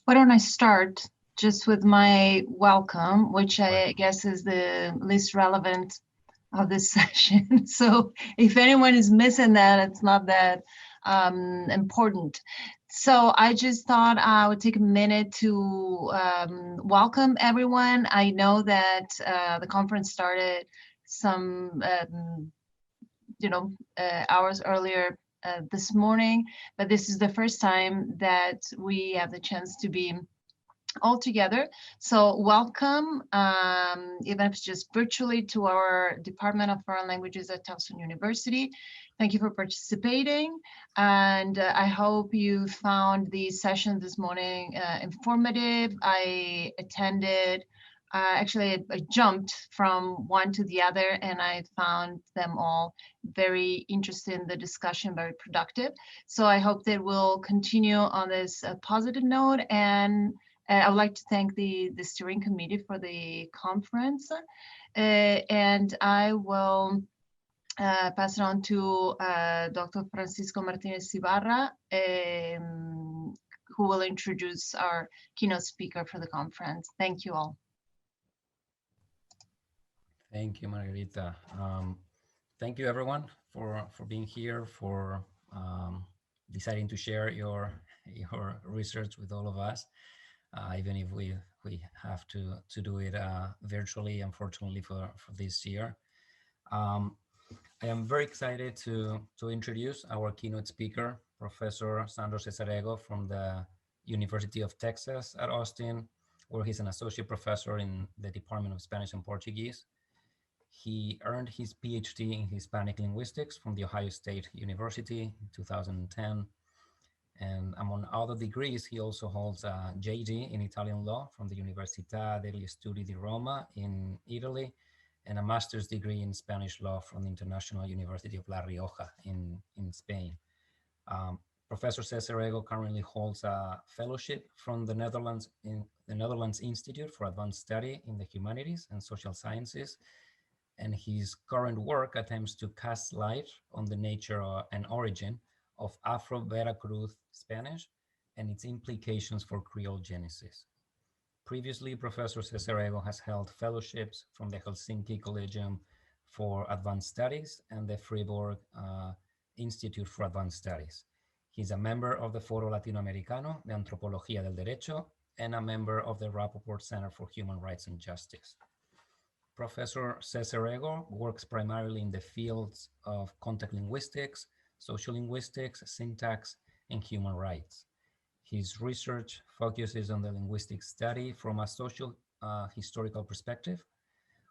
Why don't I start just with my welcome, which I guess is the least relevant of this session. So if anyone is missing that, it's not that important. So I just thought I would take a minute to welcome everyone. I know that the conference started some hours earlier this morning, but this is the first time that we have the chance to be all together. So welcome, even if it's just virtually, to our Department of Foreign Languages at Towson University. Thank you for participating. And I hope you found the session this morning informative. I attended, actually I jumped from one to the other, and I found them all very interested in the discussion, very productive. So I hope that we'll continue on this positive note, and I would like to thank the steering committee for the conference, and I will pass it on to Dr. Francisco Martinez Ibarra, who will introduce our keynote speaker for the conference. Thank you all. Thank you, Margarita. Thank you, everyone, for being here, for deciding to share your research with all of us. Even if we have to do it virtually, unfortunately, for this year. I am very excited to introduce our keynote speaker, Professor Sandro Cesarego from the University of Texas at Austin, where he's an associate professor in the Department of Spanish and Portuguese. He earned his PhD in Hispanic linguistics from the Ohio State University in 2010. And among other degrees, he also holds a JD in Italian law from the Università degli Studi di Roma in Italy, and a master's degree in Spanish law from the International University of La Rioja in Spain. Professor Cesarego currently holds a fellowship from the Netherlands Institute for Advanced Study in the Humanities and Social Sciences, and his current work attempts to cast light on the nature and origin of Afro-Veracruz Spanish and its implications for Creole genesis. Previously, Professor Cesarego has held fellowships from the Helsinki Collegium for Advanced Studies and the Fribourg Institute for Advanced Studies. He's a member of the Foro Latinoamericano de Antropología del Derecho and a member of the Rappaport Center for Human Rights and Justice. Professor Cesarego works primarily in the fields of context linguistics, social linguistics, syntax, and human rights. His research focuses on the linguistic study from a social historical perspective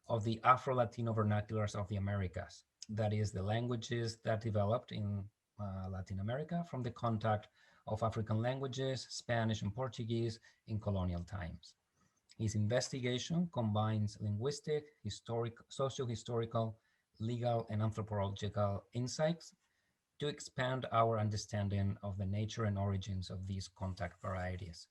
of the Afro-Latino vernaculars of the Americas, that is, the languages that developed in Latin America from the contact of African languages, Spanish and Portuguese in colonial times. His investigation combines linguistic, socio-historical, legal, and anthropological insights to expand our understanding of the nature and origins of these contact varieties.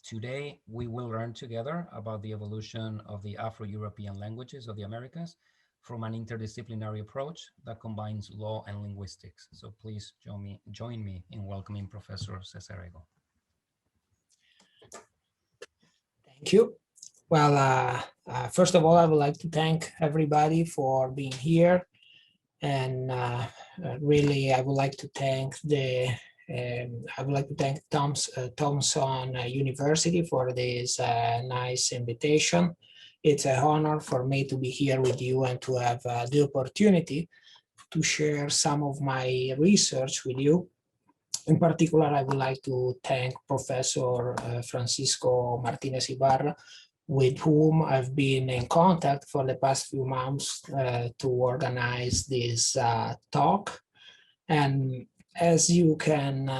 Today, we will learn together about the evolution of the Afro-European languages of the Americas from an interdisciplinary approach that combines law and linguistics. So please join me in welcoming Professor Cesarego. Thank you. Well, first of all, I would like to thank everybody for being here. And really, I would like to thank Towson University for this nice invitation. It's an honor for me to be here with you and to have the opportunity to share some of my research with you. In particular, I would like to thank Professor Francisco Martinez Ibarra, with whom I've been in contact for the past few months to organize this talk. And as you can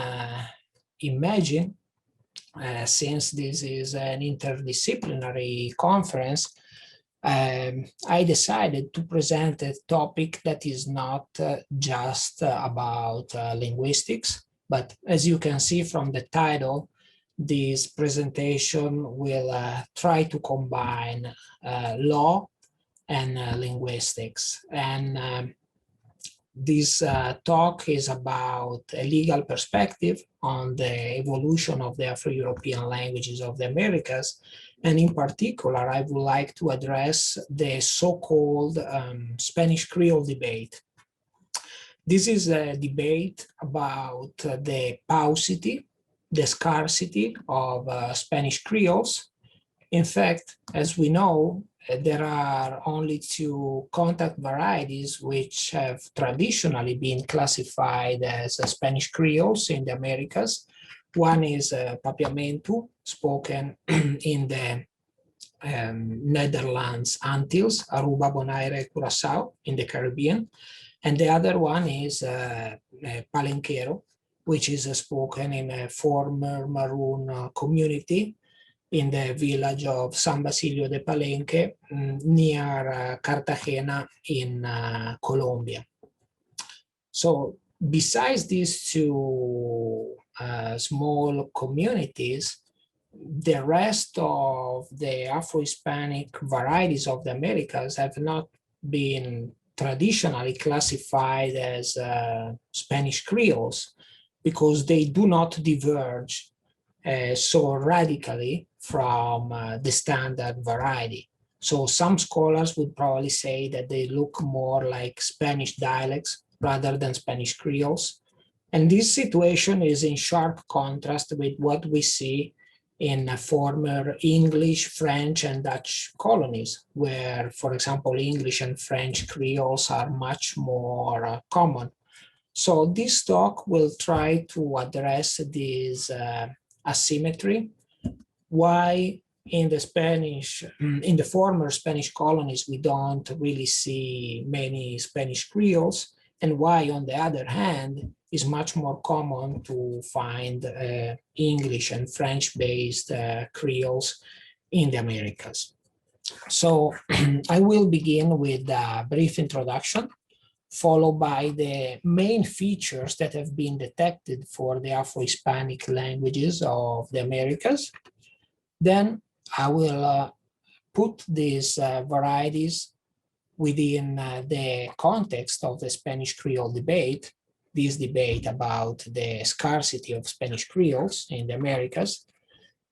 imagine, since this is an interdisciplinary conference, I decided to present a topic that is not just about linguistics, but as you can see from the title, this presentation will try to combine law and linguistics. And This talk is about a legal perspective on the evolution of the Afro-European languages of the Americas. And in particular, I would like to address the so-called Spanish Creole debate. This is a debate about the paucity, the scarcity of Spanish Creoles. In fact, as we know, there are only two contact varieties which have traditionally been classified as Spanish Creoles in the Americas. One is Papiamentu, spoken in the Netherlands Antilles, Aruba, Bonaire, Curacao in the Caribbean. And the other one is Palenquero, which is spoken in a former Maroon community in the village of San Basilio de Palenque near Cartagena in Colombia. So besides these two small communities, the rest of the Afro-Hispanic varieties of the Americas have not been traditionally classified as Spanish Creoles because they do not diverge so radically from the standard variety. So some scholars would probably say that they look more like Spanish dialects rather than Spanish Creoles. And this situation is in sharp contrast with what we see in former English, French, and Dutch colonies, where, for example, English and French Creoles are much more common. So this talk will try to address this asymmetry, why in the former Spanish colonies, we don't really see many Spanish Creoles, and why, on the other hand, is much more common to find English and French-based Creoles in the Americas. So I will begin with a brief introduction, followed by the main features that have been detected for the Afro-Hispanic languages of the Americas. Then I will put these varieties within the context of the Spanish Creole debate, this debate about the scarcity of Spanish Creoles in the Americas.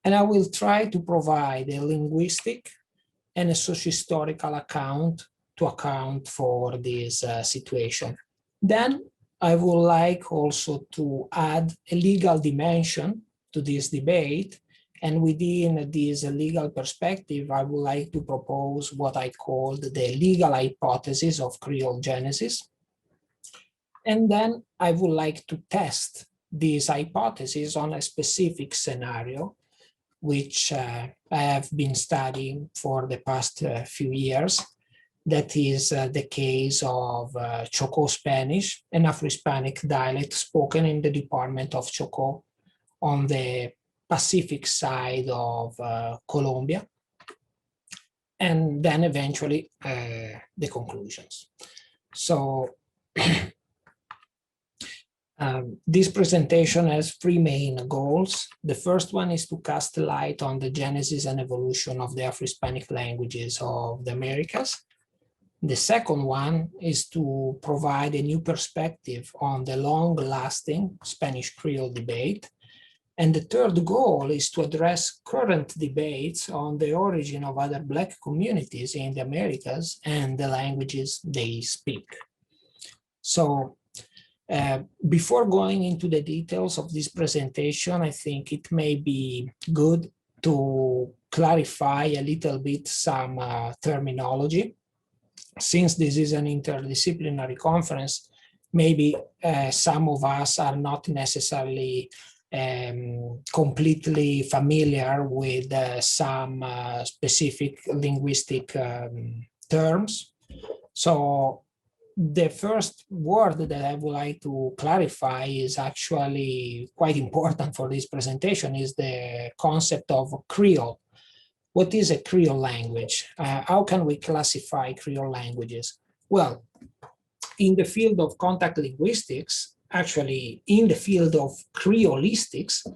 And I will try to provide a linguistic and a socio-historical account to account for this situation. Then I would like also to add a legal dimension to this debate. And within this legal perspective, I would like to propose what I called the legal hypothesis of Creole genesis. And then I would like to test this hypothesis on a specific scenario, which I have been studying for the past few years. That is the case of Chocó Spanish, an Afro-Hispanic dialect spoken in the department of Chocó on the Pacific side of Colombia, and then eventually the conclusions. So this presentation has three main goals. The first one is to cast light on the genesis and evolution of the Afro-Hispanic languages of the Americas. The second one is to provide a new perspective on the long-lasting Spanish Creole debate. And the third goal is to address current debates on the origin of other Black communities in the Americas and the languages they speak. So before going into the details of this presentation, I think it may be good to clarify a little bit some terminology. Since this is an interdisciplinary conference, maybe some of us are not necessarily completely familiar with some specific linguistic terms. So the first word that I would like to clarify is actually quite important for this presentation, is the concept of Creole. What is a Creole language? How can we classify Creole languages? Well, in the field of contact linguistics, actually in the field of Creolistics,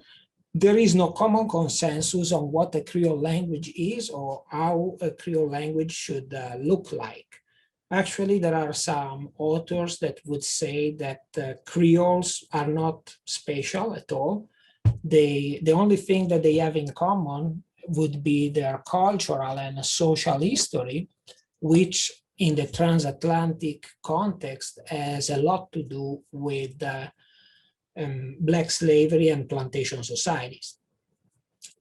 there is no common consensus on what a Creole language is or how a Creole language should look like. Actually, there are some authors that would say that Creoles are not spatial at all. The only thing that they have in common would be their cultural and social history, which in the transatlantic context has a lot to do with Black slavery and plantation societies.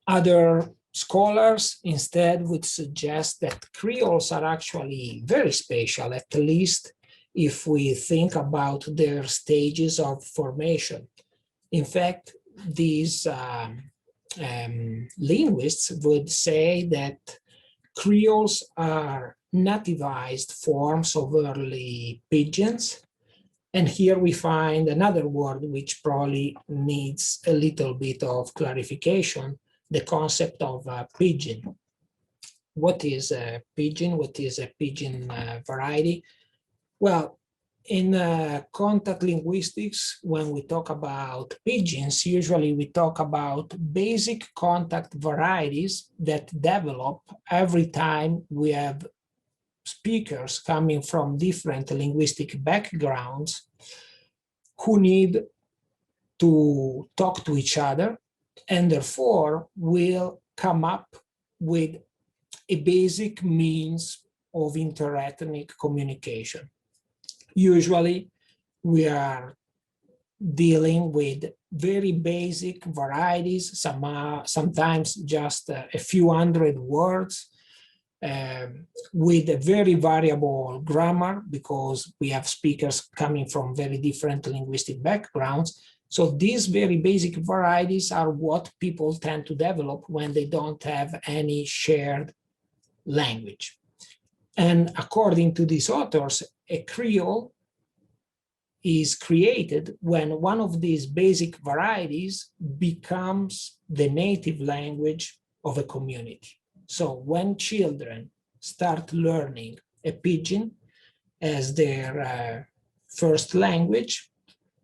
Other scholars instead would suggest that Creoles are actually very spatial, at least if we think about their stages of formation. In fact, these linguists would say that Creoles are nativized forms of early pidgins. And here we find another word which probably needs a little bit of clarification, the concept of pidgin. What is a pidgin? What is a pidgin variety? Well, in contact linguistics, when we talk about pidgins, usually we talk about basic contact varieties that develop every time we have speakers coming from different linguistic backgrounds who need to talk to each other, and therefore will come up with a basic means of interethnic communication. Usually, we are dealing with very basic varieties, sometimes just a few hundred words, with a very variable grammar, because we have speakers coming from very different linguistic backgrounds. So these very basic varieties are what people tend to develop when they don't have any shared language. And according to these authors, a Creole is created when one of these basic varieties becomes the native language of a community. So when children start learning a pidgin as their first language,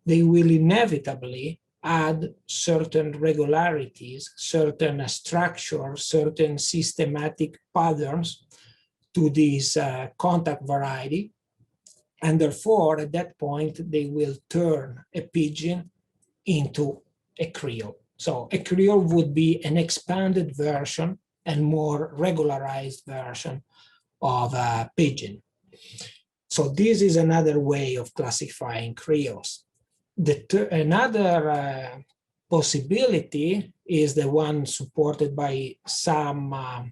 they will inevitably add certain regularities, certain structure, certain systematic patterns to this contact variety. And therefore, at that point, they will turn a pidgin into a Creole. So a Creole would be an expanded version and more regularized version of a pidgin. So this is another way of classifying Creoles. Another possibility is the one supported by some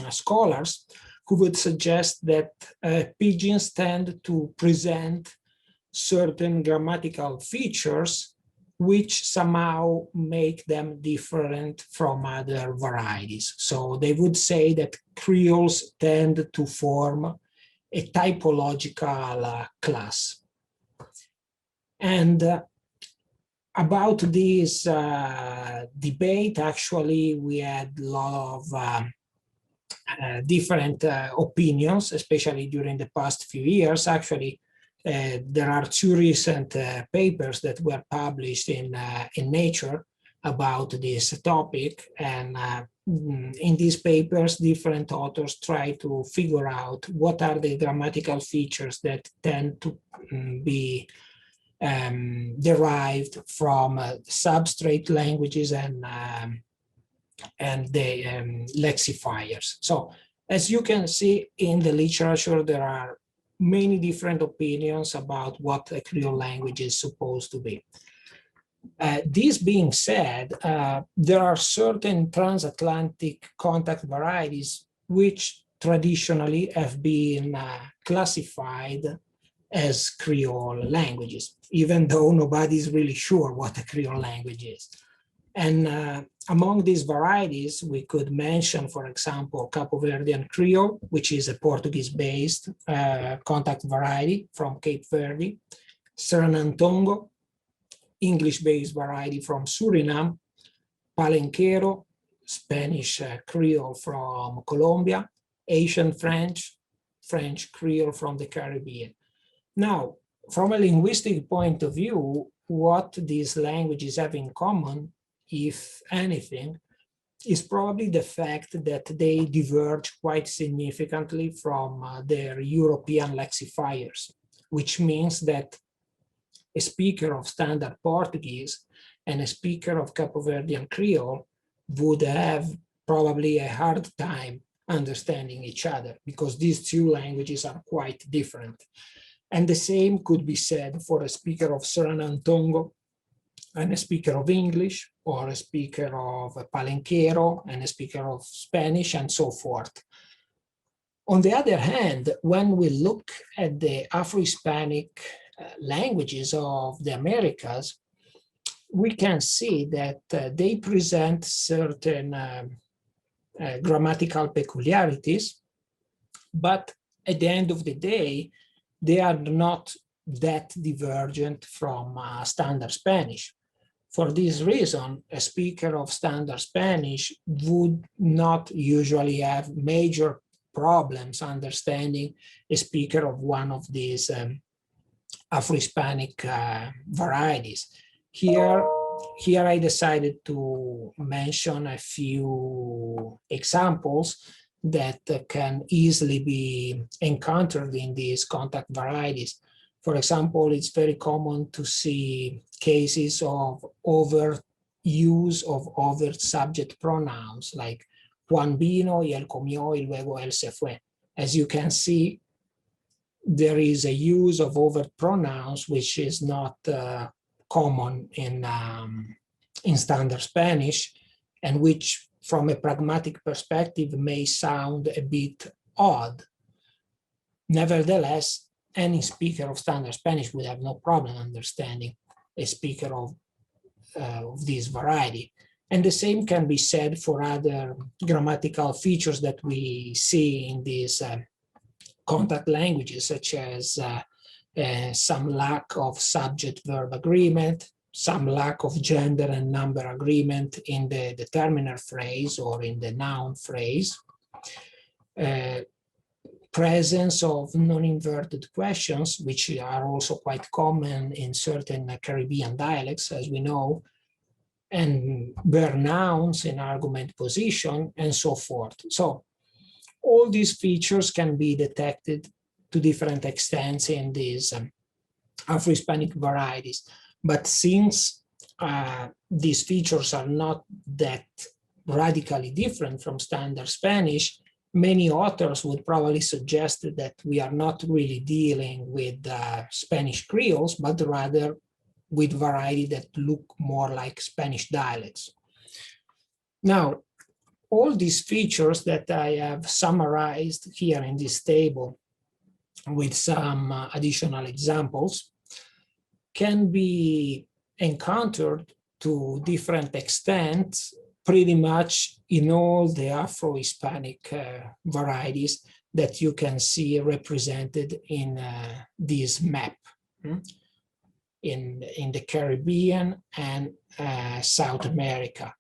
scholars who would suggest that pidgins tend to present certain grammatical features which somehow make them different from other varieties. So they would say that Creoles tend to form a typological class. And about this debate, actually, we had a lot of different opinions, especially during the past few years. Actually, there are two recent papers that were published in Nature about this topic. And in these papers, different authors try to figure out what are the grammatical features that tend to be derived from substrate languages and the lexifiers. So as you can see in the literature, there are many different opinions about what a Creole language is supposed to be. This being said, there are certain transatlantic contact varieties which traditionally have been classified as Creole languages, even though nobody's really sure what a Creole language is. And among these varieties, we could mention, for example, Capo Verdean Creole, which is a Portuguese-based contact variety from Cape Verde, Serenantongo, English-based variety from Suriname, Palenquero, Spanish Creole from Colombia, Asian French, French Creole from the Caribbean. Now, from a linguistic point of view, what these languages have in common, if anything, is probably the fact that they diverge quite significantly from their European lexifiers, which means that a speaker of standard Portuguese and a speaker of Cape Verdean Creole would have probably a hard time understanding each other because these two languages are quite different. And the same could be said for a speaker of Suriname-Tongo and a speaker of English, or a speaker of Palenquero and a speaker of Spanish, and so forth. On the other hand, when we look at the Afro-Hispanic languages of the Americas, we can see that they present certain grammatical peculiarities, but at the end of the day, they are not that divergent from standard Spanish. For this reason, a speaker of standard Spanish would not usually have major problems understanding a speaker of one of these Afro-Hispanic varieties. Here I decided to mention a few examples that can easily be encountered in these contact varieties. For example, it's very common to see cases of overuse of overt subject pronouns, like Juan vino y él comió y luego él se fue. As you can see, there is a use of overt pronouns which is not common in standard Spanish, and which from a pragmatic perspective may sound a bit odd. Nevertheless, any speaker of standard Spanish would have no problem understanding a speaker of this variety. And the same can be said for other grammatical features that we see in these contact languages, such as some lack of subject-verb agreement, some lack of gender and number agreement in the determiner phrase or in the noun phrase, presence of non-inverted questions, which are also quite common in certain Caribbean dialects, as we know, and bare nouns in argument position, and so forth. So all these features can be detected to different extents in these Afro-Hispanic varieties. But since these features are not that radically different from standard Spanish, many authors would probably suggest that we are not really dealing with Spanish Creoles, but rather with variety that look more like Spanish dialects. Now, all these features that I have summarized here in this table with some additional examples can be encountered to different extents pretty much in all the Afro-Hispanic varieties that you can see represented in this map in the Caribbean and South America.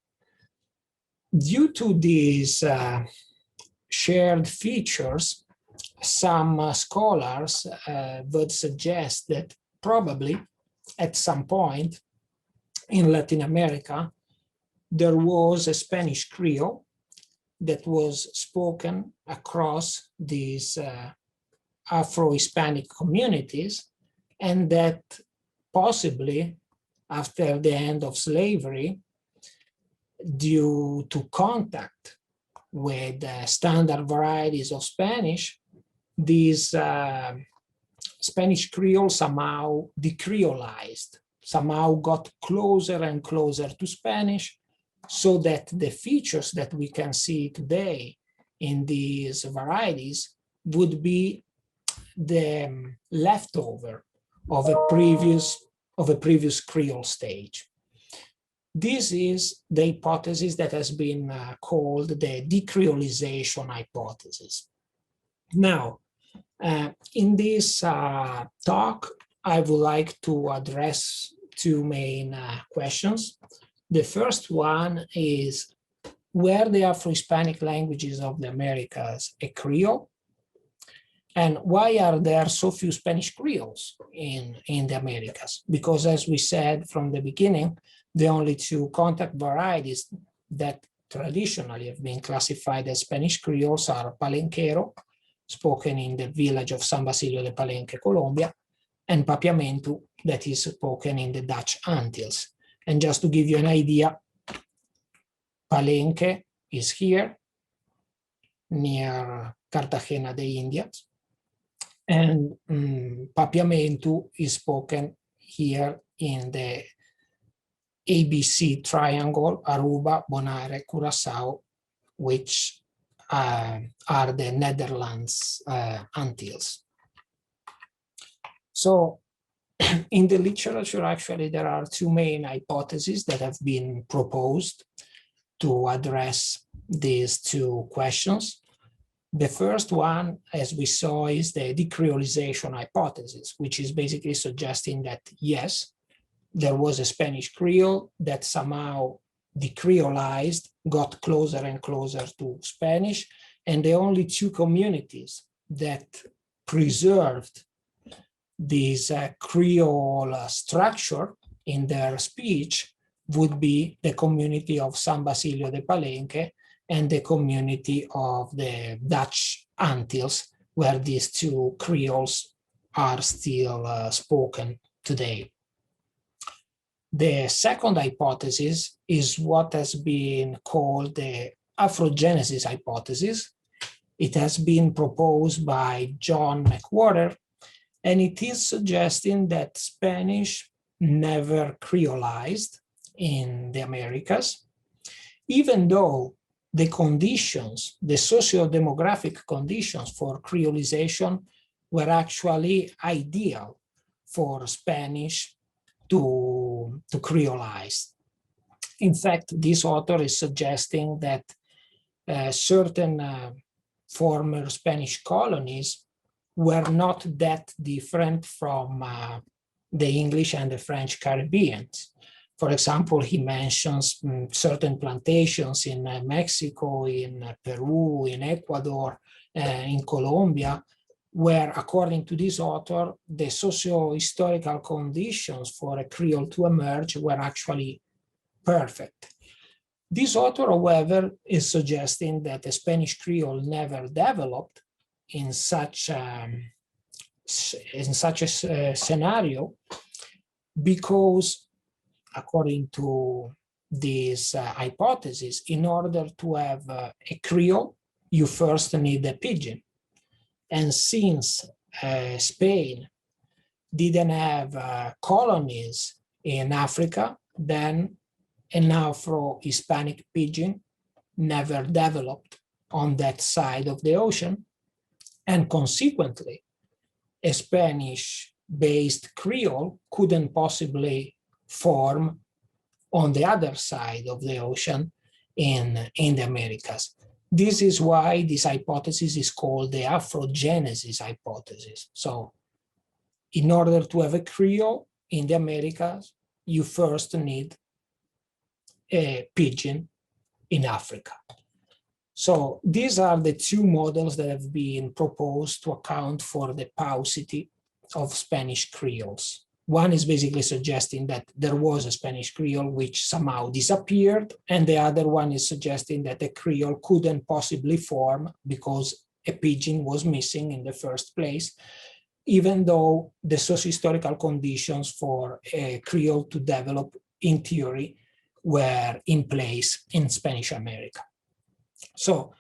Due to these shared features, some scholars would suggest that probably at some point in Latin America, there was a Spanish Creole that was spoken across these Afro-Hispanic communities, and that possibly after the end of slavery, due to contact with standard varieties of Spanish, these Spanish Creole somehow decreolized, somehow got closer and closer to Spanish, so that the features that we can see today in these varieties would be the leftover of a previous Creole stage. This is the hypothesis that has been called the decreolization hypothesis. Now, in this talk, I would like to address two main questions. The first one is, were the Afro-Hispanic languages of the Americas a Creole? And why are there so few Spanish Creoles in the Americas? Because as we said from the beginning, the only two contact varieties that traditionally have been classified as Spanish Creoles are Palenquero, spoken in the village of San Basilio de Palenque, Colombia, and Papiamentu, that is spoken in the Dutch Antilles. And just to give you an idea, Palenque is here, near Cartagena de Indias, and Papiamentu is spoken here in the ABC triangle, Aruba, Bonaire, Curaçao, which are the Netherlands Antilles. So in the literature, actually, there are two main hypotheses that have been proposed to address these two questions. The first one, as we saw, is the decreolization hypothesis, which is basically suggesting that, yes, there was a Spanish Creole that somehow decreolized, got closer and closer to Spanish, and the only two communities that preserved this Creole structure in their speech would be the community of San Basilio de Palenque and the community of the Dutch Antilles, where these two Creoles are still spoken today. The second hypothesis is what has been called the Afrogenesis hypothesis. It has been proposed by John McWhorter, and it is suggesting that Spanish never creolized in the Americas, even though the conditions, the socio-demographic conditions for creolization were actually ideal for Spanish to creolize. In fact, this author is suggesting that certain former Spanish colonies were not that different from the English and the French Caribbeans. For example, he mentions certain plantations in Mexico, in Peru, in Ecuador, in Colombia, where, according to this author, the socio-historical conditions for a Creole to emerge were actually perfect. This author, however, is suggesting that the Spanish Creole never developed in such a scenario because, according to this hypothesis, in order to have a Creole, you first need a pidgin. And since Spain didn't have colonies in Africa, then an Afro-Hispanic pidgin never developed on that side of the ocean. And consequently, a Spanish-based Creole couldn't possibly form on the other side of the ocean in the Americas. This is why this hypothesis is called the Afrogenesis hypothesis. So in order to have a Creole in the Americas, you first need a pidgin in Africa. So these are the two models that have been proposed to account for the paucity of Spanish Creoles. One is basically suggesting that there was a Spanish Creole which somehow disappeared, and the other one is suggesting that a Creole couldn't possibly form because a pidgin was missing in the first place, even though the socio-historical conditions for a Creole to develop, in theory, were in place in Spanish America. So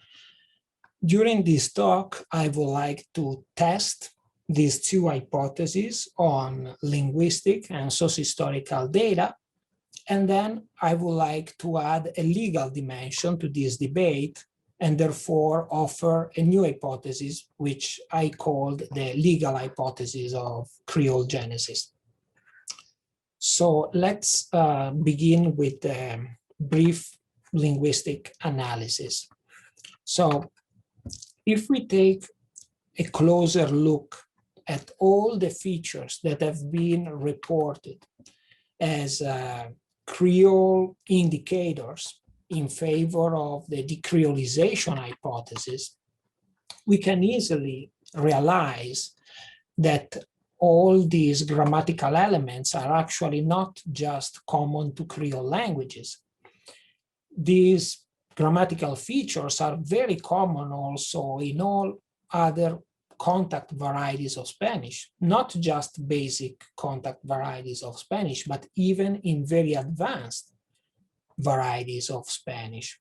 during this talk, I would like to test these two hypotheses on linguistic and socio-historical data. And then I would like to add a legal dimension to this debate and therefore offer a new hypothesis, which I called the legal hypothesis of Creole genesis. So let's begin with a brief linguistic analysis. So if we take a closer look at all the features that have been reported as Creole indicators in favor of the decreolization hypothesis, we can easily realize that all these grammatical elements are actually not just common to Creole languages. These grammatical features are very common also in all other contact varieties of Spanish, not just basic contact varieties of Spanish, but even in very advanced varieties of Spanish.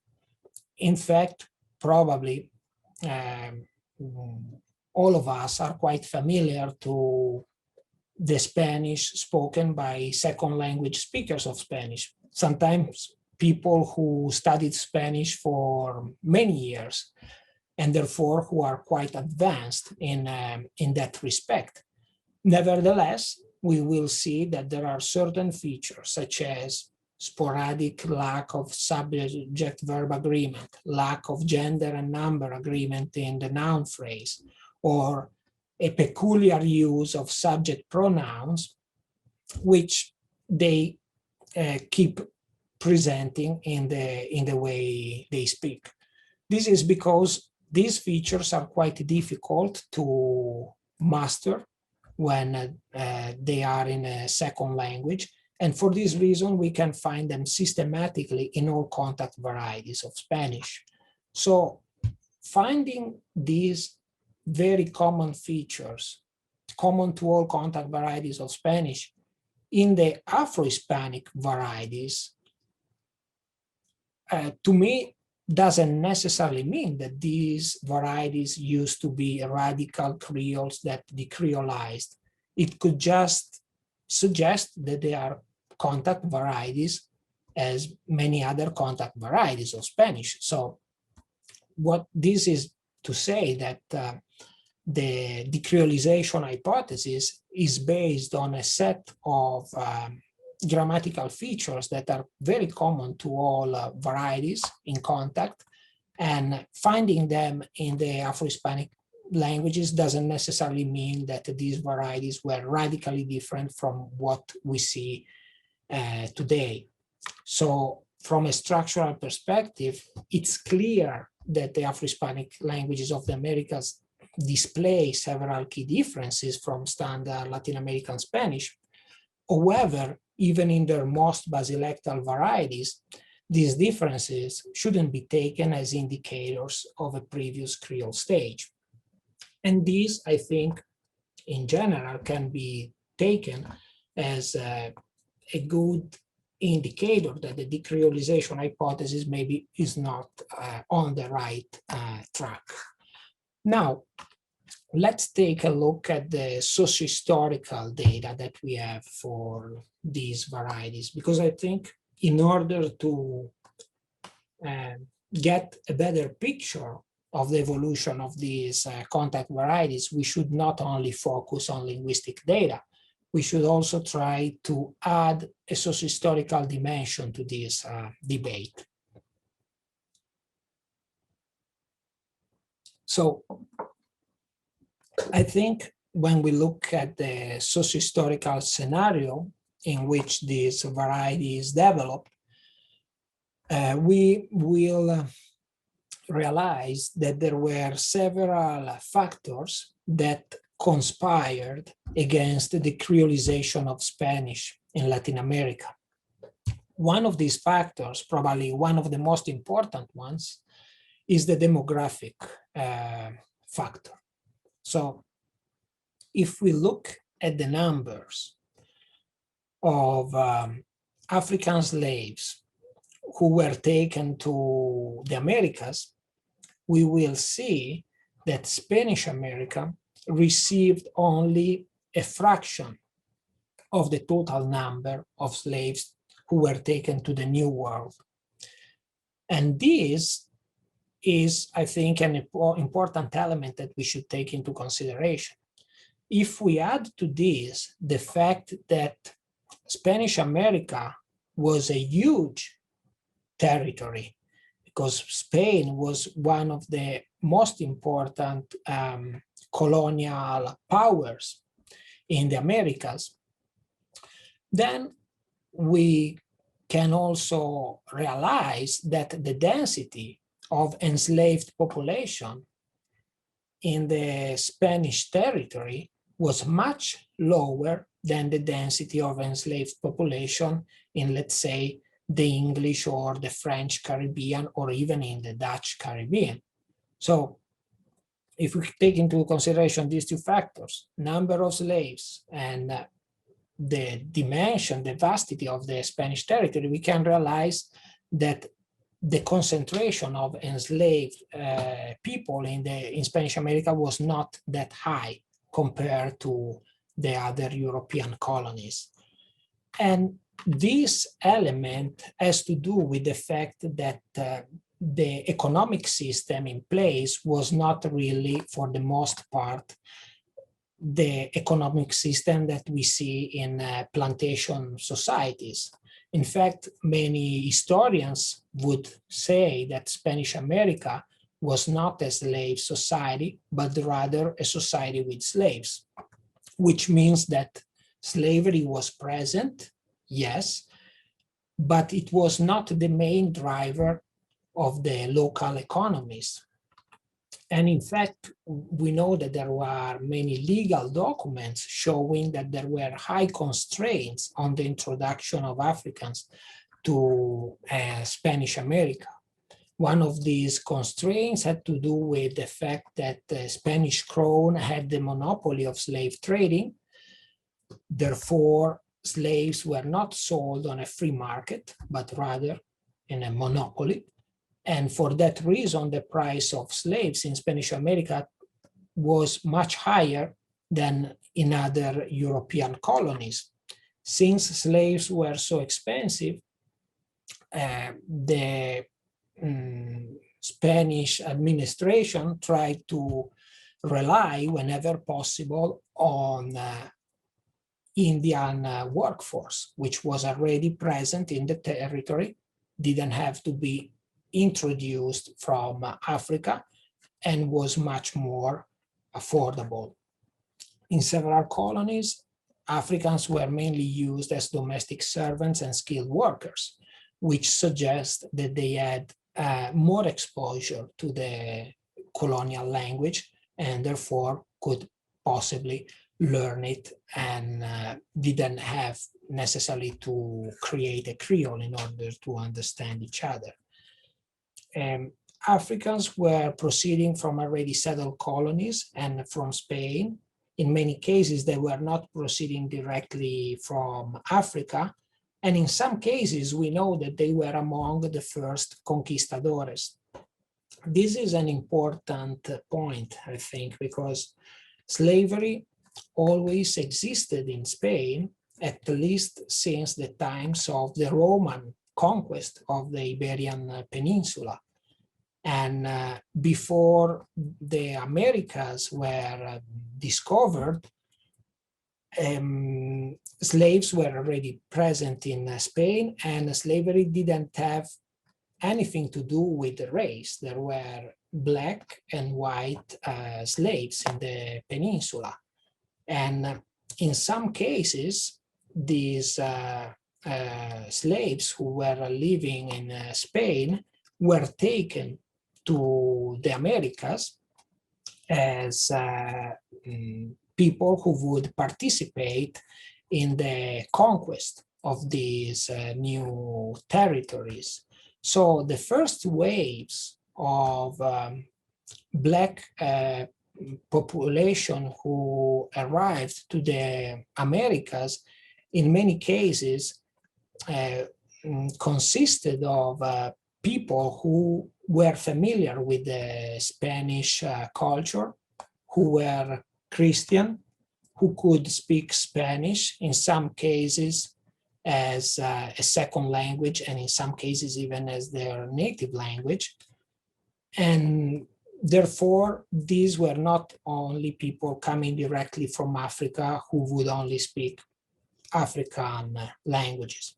In fact, probably all of us are quite familiar to the Spanish spoken by second language speakers of Spanish. Sometimes people who studied Spanish for many years and therefore who are quite advanced in that respect. Nevertheless, we will see that there are certain features such as sporadic lack of subject-verb agreement, lack of gender and number agreement in the noun phrase, or a peculiar use of subject pronouns, which they keep presenting in the way they speak. This is because these features are quite difficult to master when they are in a second language. And for this reason, we can find them systematically in all contact varieties of Spanish. So finding these very common features, common to all contact varieties of Spanish, in the Afro-Hispanic varieties, to me, doesn't necessarily mean that these varieties used to be radical creoles that decreolized. It could just suggest that they are contact varieties as many other contact varieties of Spanish. So what this is to say that the decreolization hypothesis is based on a set of grammatical features that are very common to all varieties in contact, and finding them in the Afro-Hispanic languages doesn't necessarily mean that these varieties were radically different from what we see today. So from a structural perspective, it's clear that the Afro-Hispanic languages of the Americas display several key differences from standard Latin American Spanish. However, even in their most basilectal varieties, these differences shouldn't be taken as indicators of a previous Creole stage. And these, I think, in general, can be taken as a good indicator that the decreolization hypothesis maybe is not on the right track. Now, let's take a look at the socio-historical data that we have for these varieties, because I think in order to get a better picture of the evolution of these contact varieties, we should not only focus on linguistic data, we should also try to add a socio-historical dimension to this debate. So I think when we look at the socio-historical scenario in which these varieties developed, we will realize that there were several factors that conspired against the creolization of Spanish in Latin America. One of these factors, probably one of the most important ones, is the demographic factor. So if we look at the numbers of African slaves who were taken to the Americas, we will see that Spanish America received only a fraction of the total number of slaves who were taken to the New World. And this is, I think, an important element that we should take into consideration. If we add to this the fact that Spanish America was a huge territory, because Spain was one of the most important colonial powers in the Americas, then we can also realize that the density of enslaved population in the Spanish territory was much lower than the density of enslaved population in, let's say, the English or the French Caribbean, or even in the Dutch Caribbean. So if we take into consideration these two factors, number of slaves and the dimension, the vastity of the Spanish territory, we can realize that the concentration of enslaved people in Spanish America was not that high compared to the other European colonies. And this element has to do with the fact that the economic system in place was not really, for the most part, the economic system that we see in plantation societies. In fact, many historians would say that Spanish America was not a slave society, but rather a society with slaves, which means that slavery was present, yes, but it was not the main driver of the local economies. And in fact, we know that there were many legal documents showing that there were high constraints on the introduction of Africans to Spanish America. One of these constraints had to do with the fact that the Spanish crown had the monopoly of slave trading. Therefore, slaves were not sold on a free market, but rather in a monopoly. And for that reason, the price of slaves in Spanish America was much higher than in other European colonies. Since slaves were so expensive, the Spanish administration tried to rely whenever possible on Indian workforce, which was already present in the territory, didn't have to be introduced from Africa, and was much more affordable. In several colonies, Africans were mainly used as domestic servants and skilled workers, which suggests that they had more exposure to the colonial language and therefore could possibly learn it and didn't have necessarily to create a Creole in order to understand each other. Africans were proceeding from already settled colonies and from Spain. In many cases, they were not proceeding directly from Africa. And in some cases, we know that they were among the first conquistadores. This is an important point, I think, because slavery always existed in Spain, at least since the times of the Roman conquest of the Iberian Peninsula. And before the Americas were discovered, slaves were already present in Spain, and slavery didn't have anything to do with the race. There were black and white slaves in the peninsula. And in some cases, these slaves who were living in Spain were taken to the Americas as people who would participate in the conquest of these new territories. So the first waves of Black population who arrived to the Americas, in many cases, consisted of people who were familiar with the Spanish culture, who were Christian, who could speak Spanish, in some cases as a second language, and in some cases even as their native language. And therefore, these were not only people coming directly from Africa who would only speak African languages.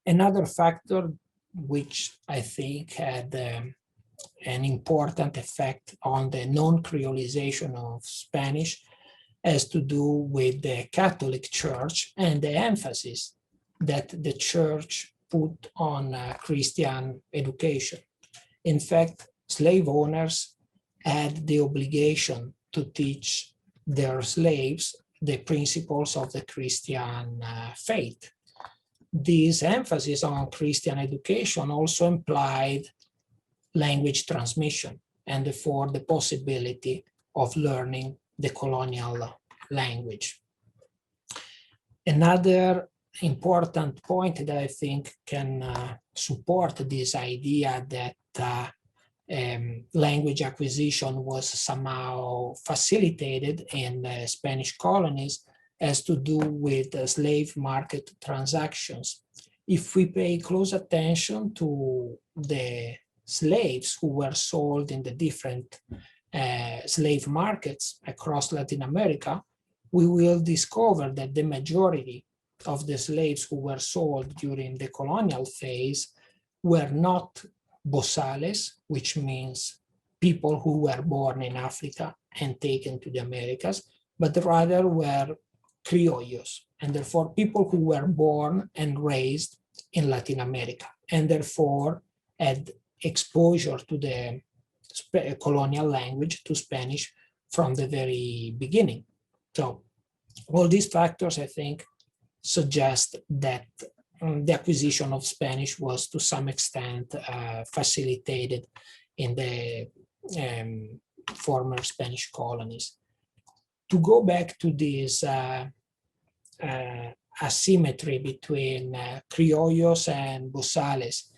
Another factor which I think had an important effect on the non-creolization of Spanish has to do with the Catholic Church and the emphasis that the Church put on Christian education. In fact, slave owners had the obligation to teach their slaves the principles of the Christian faith. this emphasis on Christian education also implied language transmission, and therefore the possibility of learning the colonial language. Another important point that I think can support this idea that language acquisition was somehow facilitated in Spanish colonies has to do with slave market transactions. If we pay close attention to the slaves who were sold in the different slave markets across Latin America, we will discover that the majority of the slaves who were sold during the colonial phase were not bozales, which means people who were born in Africa and taken to the Americas, but rather were criollos, and therefore people who were born and raised in Latin America, and therefore had exposure to the colonial language, to Spanish, from the very beginning. So all these factors, I think, suggest that the acquisition of Spanish was to some extent facilitated in the former Spanish colonies. To go back to this asymmetry between criollos and bozales,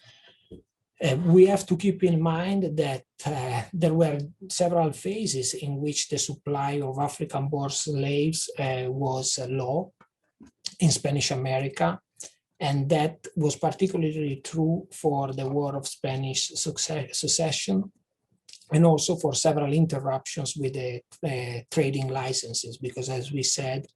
we have to keep in mind that there were several phases in which the supply of African-born slaves was low in Spanish America, and that was particularly true for the War of Spanish Succession, and also for several interruptions with the trading licenses, because as we said,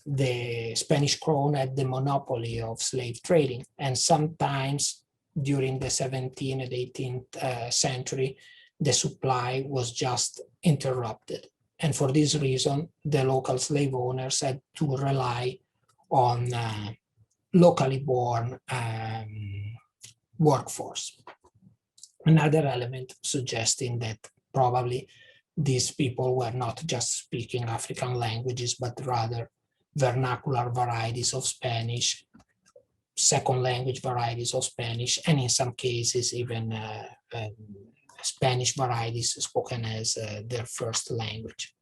the Spanish crown had the monopoly of slave trading, and sometimes during the 17th and 18th century, the supply was just interrupted. And for this reason, the local slave owners had to rely on locally born workforce. Another element suggesting that probably these people were not just speaking African languages, but rather vernacular varieties of Spanish, second language varieties of Spanish, and in some cases even Spanish varieties spoken as their first language.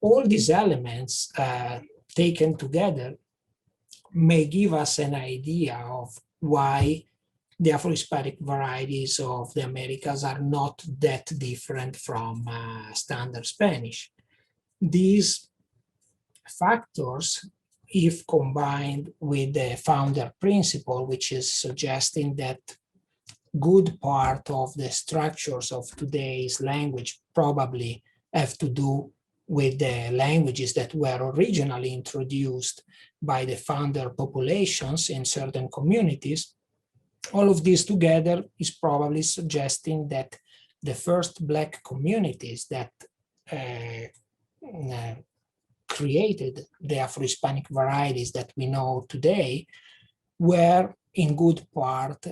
All these elements taken together may give us an idea of why the Afro-Hispanic varieties of the Americas are not that different from standard Spanish. These factors, if combined with the founder principle, which is suggesting that good part of the structures of today's language probably have to do with the languages that were originally introduced by the founder populations in certain communities, all of this together is probably suggesting that the first Black communities that created the Afro-Hispanic varieties that we know today were in good part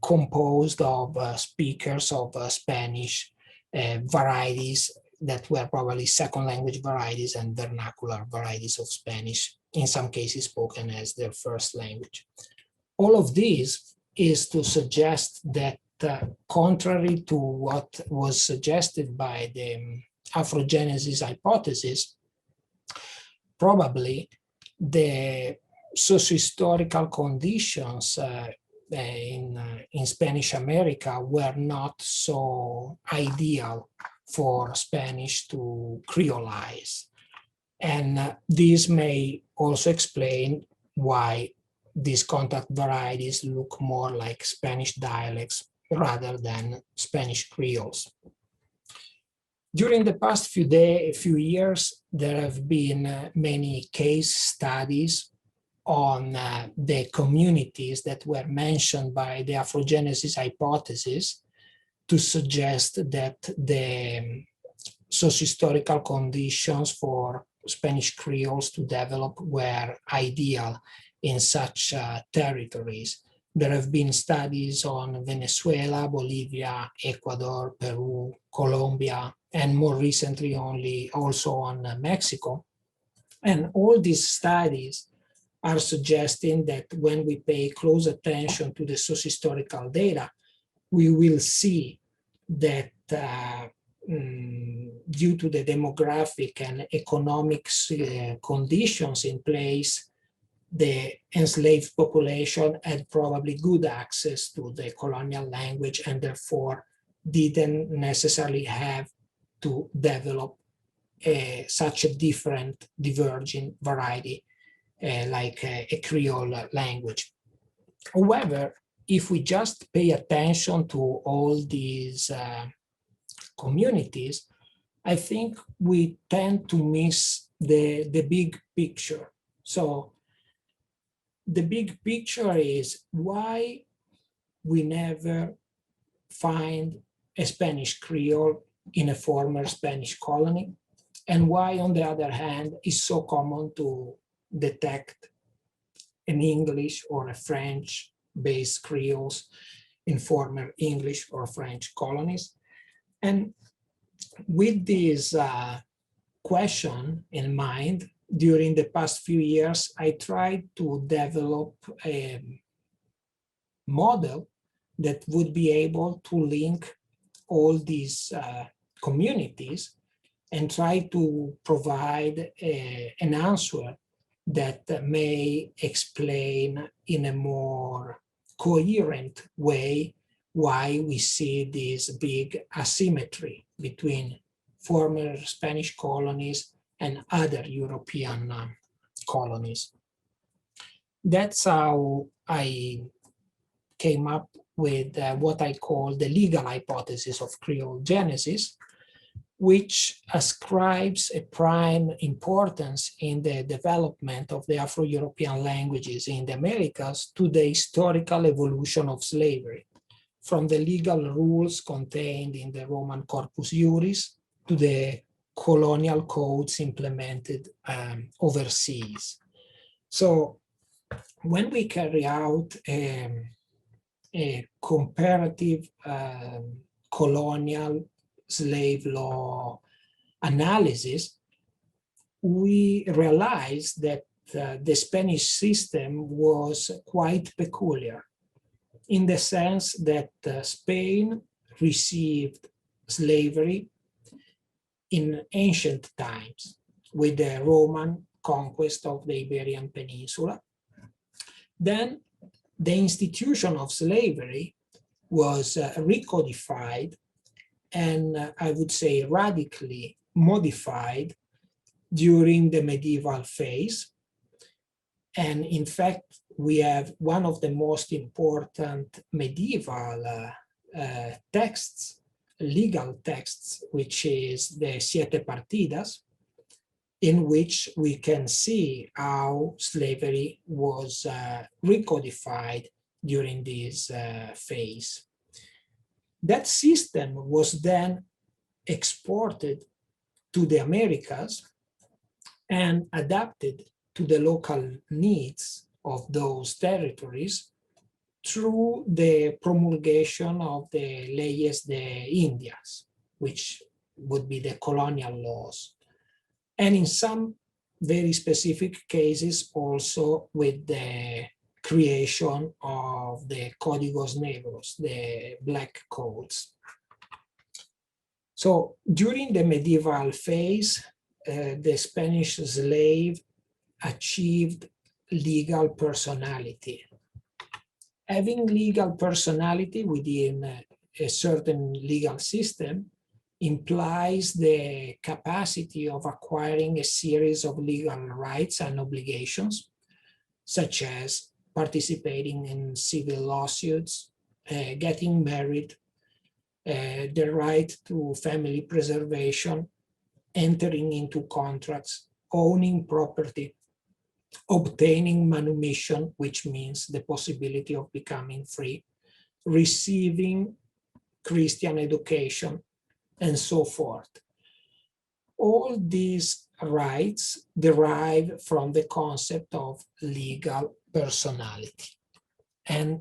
composed of speakers of Spanish varieties that were probably second language varieties and vernacular varieties of Spanish, in some cases spoken as their first language. All of this is to suggest that contrary to what was suggested by the Afrogenesis hypothesis, probably the socio-historical conditions in Spanish America were not so ideal for Spanish to creolize. And this may also explain why these contact varieties look more like Spanish dialects rather than Spanish creoles. During the past few years, there have been many case studies on the communities that were mentioned by the Afrogenesis hypothesis to suggest that the socio-historical conditions for Spanish creoles to develop were ideal in such territories. There have been studies on Venezuela, Bolivia, Ecuador, Peru, Colombia, and more recently also on Mexico, And all these studies are suggesting that when we pay close attention to the socio-historical data, we will see that due to the demographic and economic conditions in place, the enslaved population had probably good access to the colonial language and therefore didn't necessarily have to develop such a different diverging variety like a Creole language. However, if we just pay attention to all these communities, I think we tend to miss the big picture. So the big picture is why we never find a Spanish Creole in a former Spanish colony, and why, on the other hand, it's so common to detect an English or a French-based Creoles in former English or French colonies. And with this question in mind, during the past few years, I tried to develop a model that would be able to link all these communities and try to provide an answer that may explain in a more coherent way why we see this big asymmetry between former Spanish colonies and other European colonies. That's how I came up with what I call the legal hypothesis of Creole genesis, which ascribes a prime importance in the development of the Afro-European languages in the Americas to the historical evolution of slavery, from the legal rules contained in the Roman Corpus Juris to the colonial codes implemented overseas. So when we carry out a comparative colonial slave law analysis, we realize that the Spanish system was quite peculiar in the sense that Spain received slavery in ancient times with the Roman conquest of the Iberian Peninsula. Then the institution of slavery was recodified and I would say radically modified during the medieval phase. And in fact, we have one of the most important medieval texts, legal texts, which is the Siete Partidas, in which we can see how slavery was recodified during this phase. That system was then exported to the Americas and adapted to the local needs of those territories through the promulgation of the Leyes de Indias, which would be the colonial laws. And in some very specific cases also with the creation of the Códigos Negros, the black codes. So during the medieval phase, the Spanish slave achieved legal personality. Having legal personality within a certain legal system implies the capacity of acquiring a series of legal rights and obligations, such as participating in civil lawsuits, getting married, the right to family preservation, entering into contracts, owning property, obtaining manumission, which means the possibility of becoming free, receiving Christian education, and so forth. All these rights derive from the concept of legal personality. And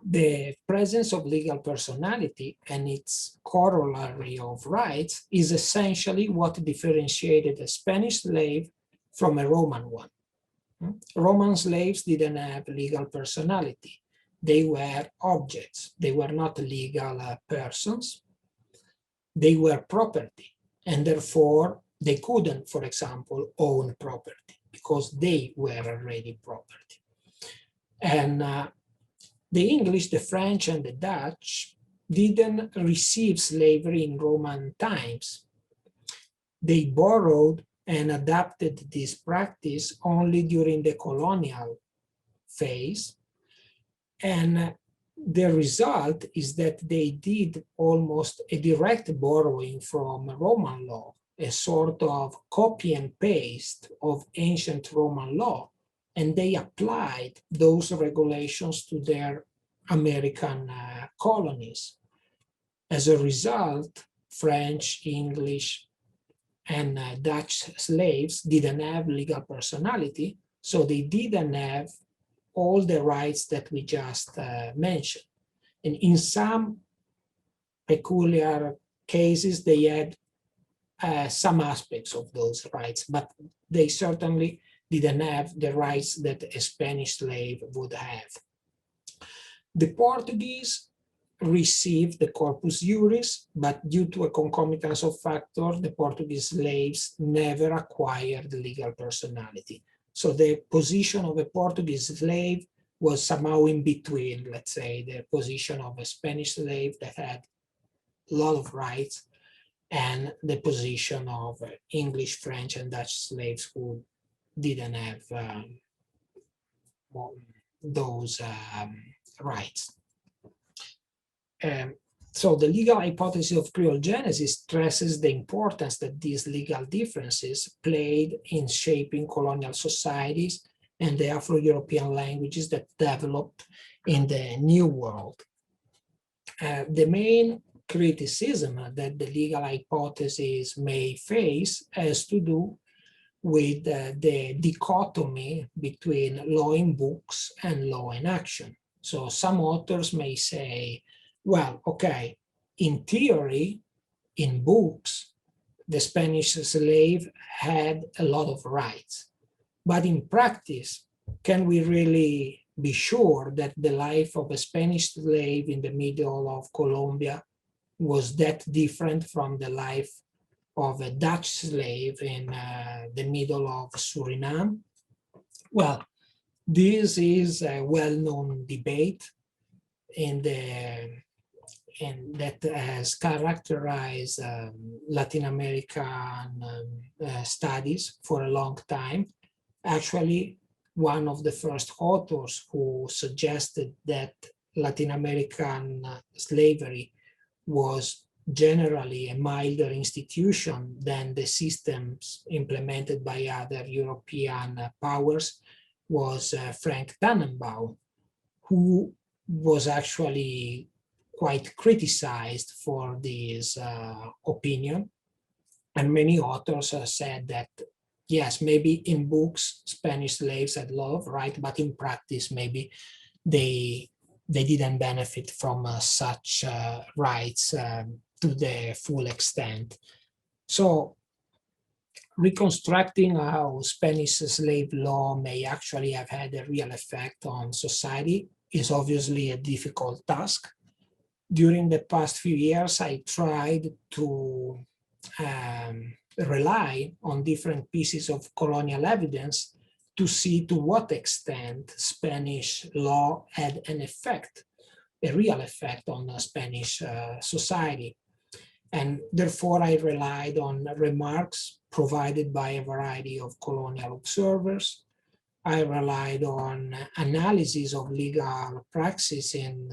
the presence of legal personality and its corollary of rights is essentially what differentiated a Spanish slave from a Roman one. Roman slaves didn't have legal personality. They were objects. They were not legal persons. They were property, and therefore they couldn't, for example, own property because they were already property. And the English, the French, and the Dutch didn't receive slavery in Roman times. They borrowed and adapted this practice only during the colonial phase. And the result is that they did almost a direct borrowing from Roman law, a sort of copy and paste of ancient Roman law, and they applied those regulations to their American colonies. As a result, French, English, and Dutch slaves didn't have legal personality, so they didn't have all the rights that we just mentioned. And in some peculiar cases, they had some aspects of those rights, but they certainly didn't have the rights that a Spanish slave would have. The Portuguese received the corpus juris, but due to a concomitance of factors, the Portuguese slaves never acquired legal personality. So the position of a Portuguese slave was somehow in between, let's say, the position of a Spanish slave that had a lot of rights and the position of English, French, and Dutch slaves who didn't have those rights. So the legal hypothesis of Creole genesis stresses the importance that these legal differences played in shaping colonial societies and the Afro-European languages that developed in the New World. The main criticism that the legal hypothesis may face has to do with the dichotomy between law in books and law in action. So some authors may say, well, okay, in theory, in books, the Spanish slave had a lot of rights. But in practice, can we really be sure that the life of a Spanish slave in the middle of Colombia was that different from the life of a Dutch slave in the middle of Suriname? Well, this is a well-known debate and that has characterized Latin American studies for a long time. Actually, one of the first authors who suggested that Latin American slavery was generally a milder institution than the systems implemented by other European powers was Frank Tannenbaum, who was actually quite criticized for this opinion. And many authors said that, yes, maybe in books, Spanish slaves had a lot of rights, but in practice, maybe they didn't benefit from such rights to the full extent. So reconstructing how Spanish slave law may actually have had a real effect on society is obviously a difficult task. During the past few years, I tried to rely on different pieces of colonial evidence to see to what extent Spanish law had an effect, a real effect on Spanish society. And therefore, I relied on remarks provided by a variety of colonial observers. I relied on analysis of legal praxis in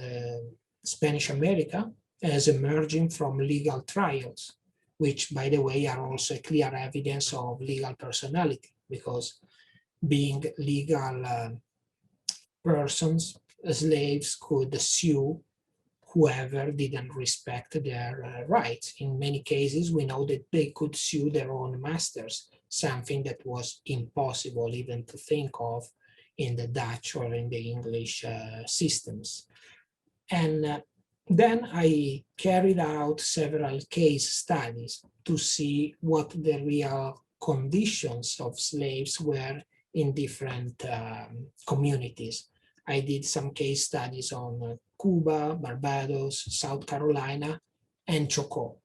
Spanish America as emerging from legal trials, which, by the way, are also clear evidence of legal personality, because being legal persons, slaves could sue whoever didn't respect their rights. In many cases, we know that they could sue their own masters, something that was impossible even to think of in the Dutch or in the English systems. And then I carried out several case studies to see what the real conditions of slaves were in different communities. I did some case studies on Cuba, Barbados, South Carolina, and Chocó.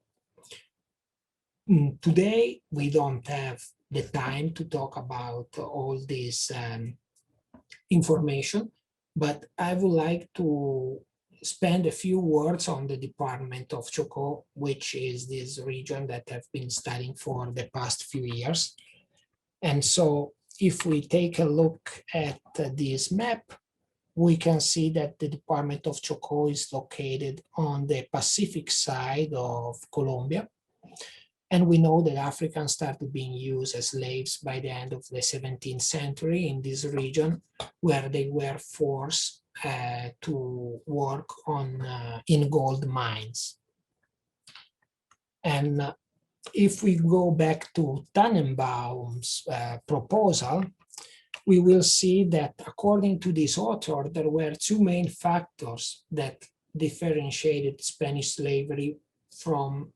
Today, we don't have the time to talk about all this information, but I would like to spend a few words on the Department of Chocó, which is this region that I've been studying for the past few years. And so if we take a look at this map, we can see that the Department of Chocó is located on the Pacific side of Colombia. And we know that Africans started being used as slaves by the end of the 17th century in this region, where they were forced to work in gold mines. And if we go back to Tannenbaum's proposal, we will see that according to this author, there were two main factors that differentiated Spanish slavery from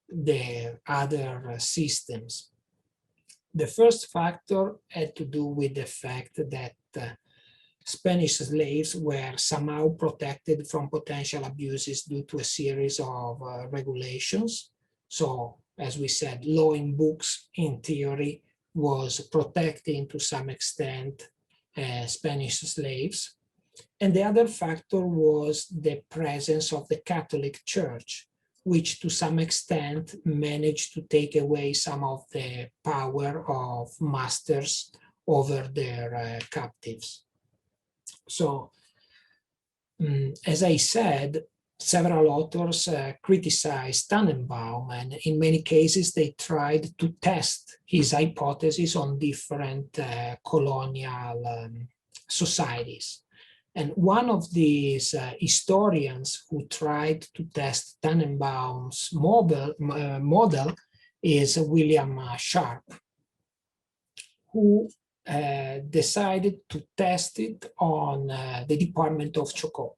the other systems. The first factor had to do with the fact that Spanish slaves were somehow protected from potential abuses due to a series of regulations. So, as we said, law in books, in theory, was protecting to some extent Spanish slaves. And the other factor was the presence of the Catholic Church, which to some extent managed to take away some of the power of masters over their captives. So, as I said, several authors criticized Tannenbaum, and in many cases they tried to test his hypothesis on different colonial societies. And one of these historians who tried to test Tannenbaum's model is William Sharp, who decided to test it on the Department of Chocó.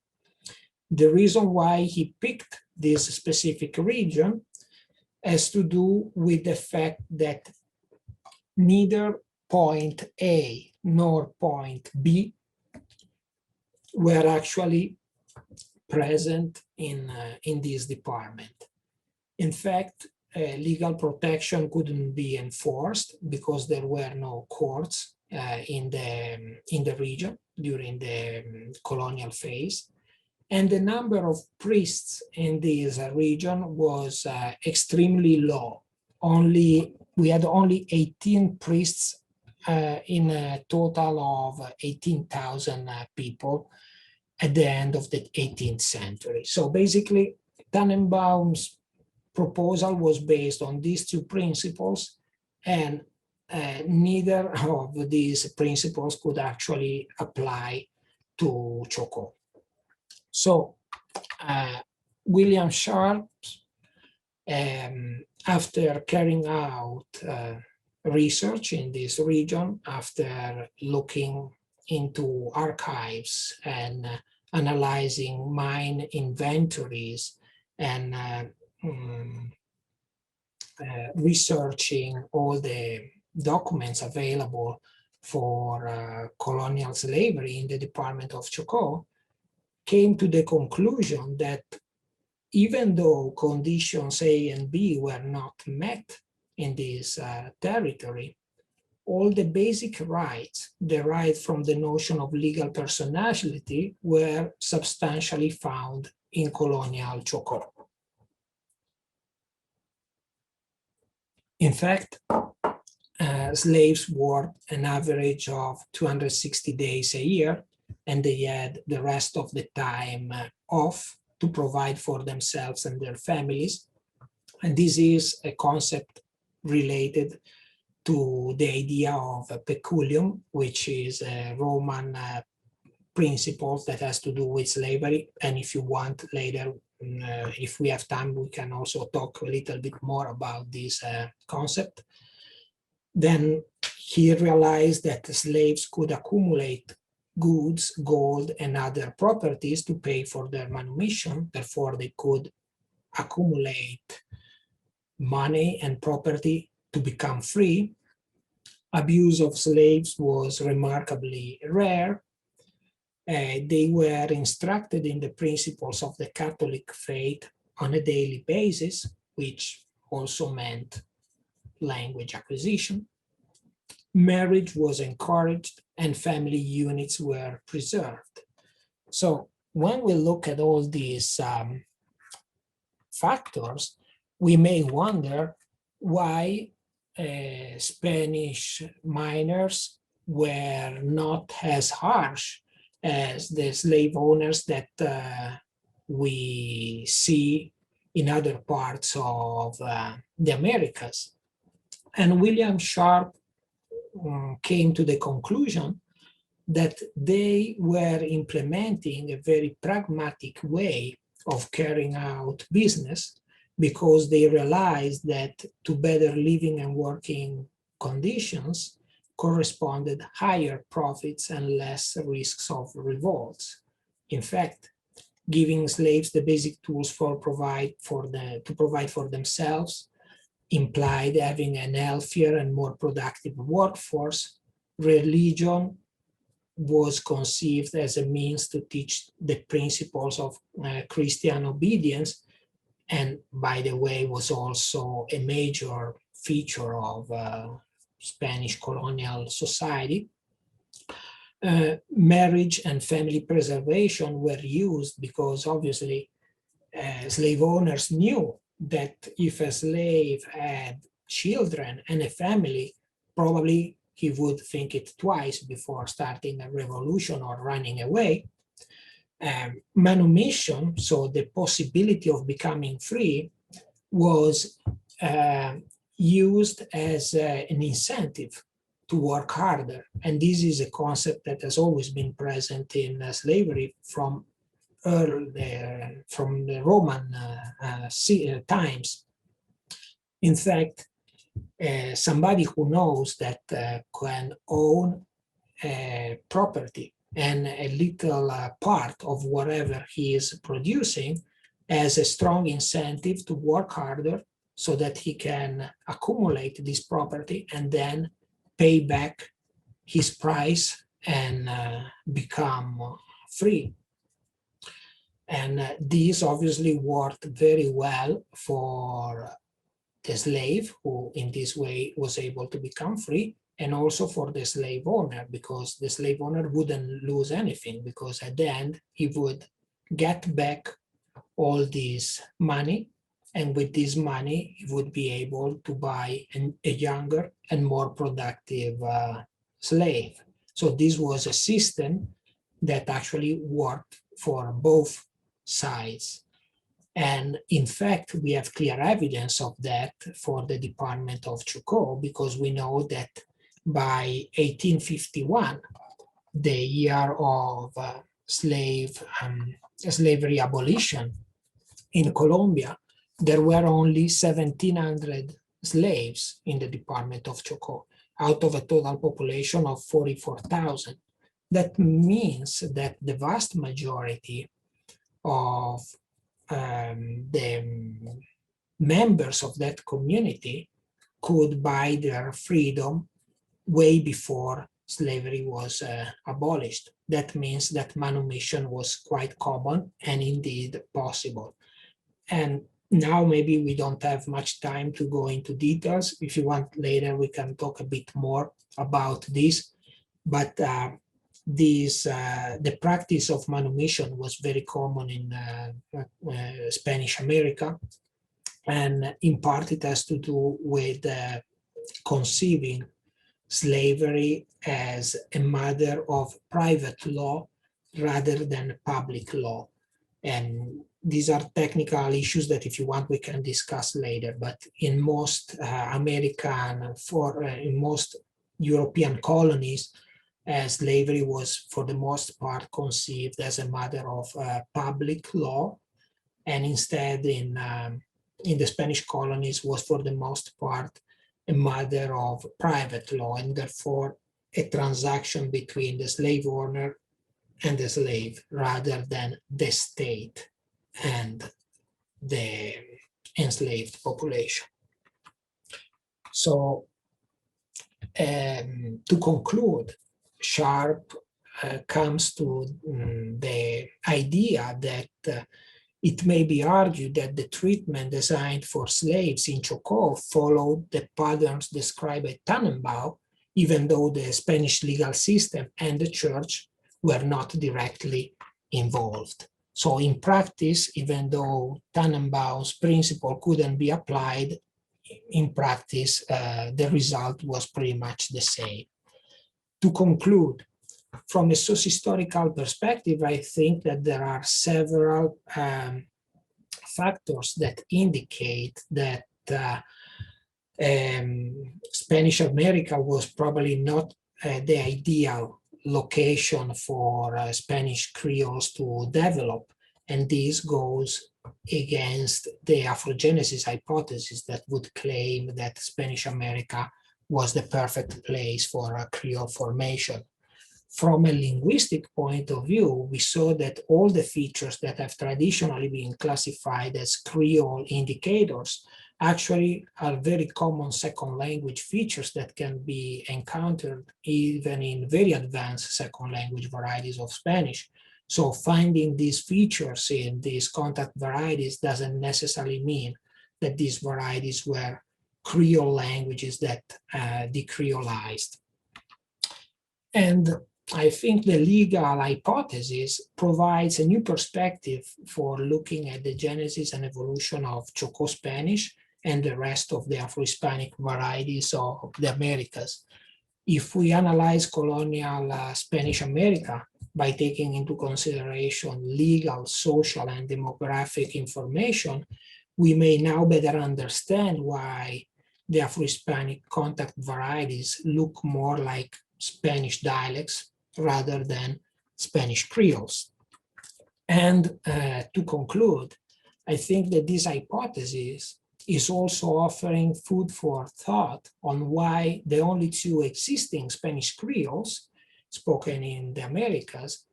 The reason why he picked this specific region has to do with the fact that neither point A nor point B were actually present in this department. In fact, legal protection couldn't be enforced because there were no courts in the region during the colonial phase. And the number of priests in this region was extremely low. We had only 18 priests in a total of 18,000 people at the end of the 18th century. So basically, Tannenbaum's proposal was based on these two principles, and neither of these principles could actually apply to Chocó. So William Sharp, after carrying out research in this region, after looking into archives and analyzing mine inventories and researching all the documents available for colonial slavery in the Department of Chocó, came to the conclusion that even though conditions A and B were not met in this territory, all the basic rights derived from the notion of legal personality were substantially found in colonial Chocó. In fact, slaves worked an average of 260 days a year, and they had the rest of the time off to provide for themselves and their families. And this is a concept related to the idea of peculium, which is a Roman principle that has to do with slavery. And if you want later, if we have time, we can also talk a little bit more about this concept. Then he realized that the slaves could accumulate goods, gold, and other properties to pay for their manumission. Therefore, they could accumulate money and property to become free. Abuse of slaves was remarkably rare. They were instructed in the principles of the Catholic faith on a daily basis, which also meant language acquisition. Marriage was encouraged and family units were preserved. So when we look at all these factors, we may wonder why Spanish miners were not as harsh as the slave owners that we see in other parts of the Americas. And William Sharp came to the conclusion that they were implementing a very pragmatic way of carrying out business, because they realized that to better living and working conditions corresponded higher profits and less risks of revolts. In fact, giving slaves the basic tools to provide for themselves implied having an healthier and more productive workforce. Religion was conceived as a means to teach the principles of Christian obedience, and by the way, was also a major feature of Spanish colonial society. Marriage and family preservation were used because obviously slave owners knew that if a slave had children and a family, probably he would think it twice before starting a revolution or running away. Manumission, so the possibility of becoming free, was used as an incentive to work harder. And this is a concept that has always been present in slavery from the Roman times. In fact, somebody who knows that can own property and a little part of whatever he is producing has a strong incentive to work harder so that he can accumulate this property and then pay back his price and become free. And this obviously worked very well for the slave, who in this way was able to become free, and also for the slave owner, because the slave owner wouldn't lose anything, because at the end he would get back all this money, and with this money he would be able to buy a younger and more productive slave. So this was a system that actually worked for both sides. And in fact, we have clear evidence of that for the Department of Chocó, because we know that by 1851, the year of slavery abolition in Colombia, there were only 1,700 slaves in the Department of Chocó, out of a total population of 44,000. That means that the vast majority of the members of that community could buy their freedom way before slavery was abolished. That means that manumission was quite common and indeed possible. And now maybe we don't have much time to go into details. If you want later, we can talk a bit more about this. But the practice of manumission was very common in Spanish America. And in part, it has to do with conceiving slavery as a matter of private law rather than public law. And these are technical issues that if you want, we can discuss later. But in most in most European colonies, slavery was for the most part conceived as a matter of public law. And instead in the Spanish colonies was for the most part a matter of private law, and therefore a transaction between the slave owner and the slave rather than the state and the enslaved population. So to conclude, Sharp comes to the idea that it may be argued that the treatment designed for slaves in Chocó followed the patterns described by Tannenbaum, even though the Spanish legal system and the church were not directly involved. So in practice, even though Tannenbaum's principle couldn't be applied, in practice, the result was pretty much the same. To conclude, from a socio-historical perspective, I think that there are several factors that indicate that Spanish America was probably not the ideal location for Spanish Creoles to develop, and this goes against the Afrogenesis hypothesis that would claim that Spanish America was the perfect place for a Creole formation. From a linguistic point of view, we saw that all the features that have traditionally been classified as Creole indicators actually are very common second language features that can be encountered even in very advanced second language varieties of Spanish. So finding these features in these contact varieties doesn't necessarily mean that these varieties were Creole languages that decreolized. And I think the legal hypothesis provides a new perspective for looking at the genesis and evolution of Chocó Spanish and the rest of the Afro-Hispanic varieties of the Americas. If we analyze colonial Spanish America by taking into consideration legal, social, and demographic information, we may now better understand why the Afro-Hispanic contact varieties look more like Spanish dialects rather than Spanish Creoles. And to conclude, I think that this hypothesis is also offering food for thought on why the only two existing Spanish Creoles spoken in the Americas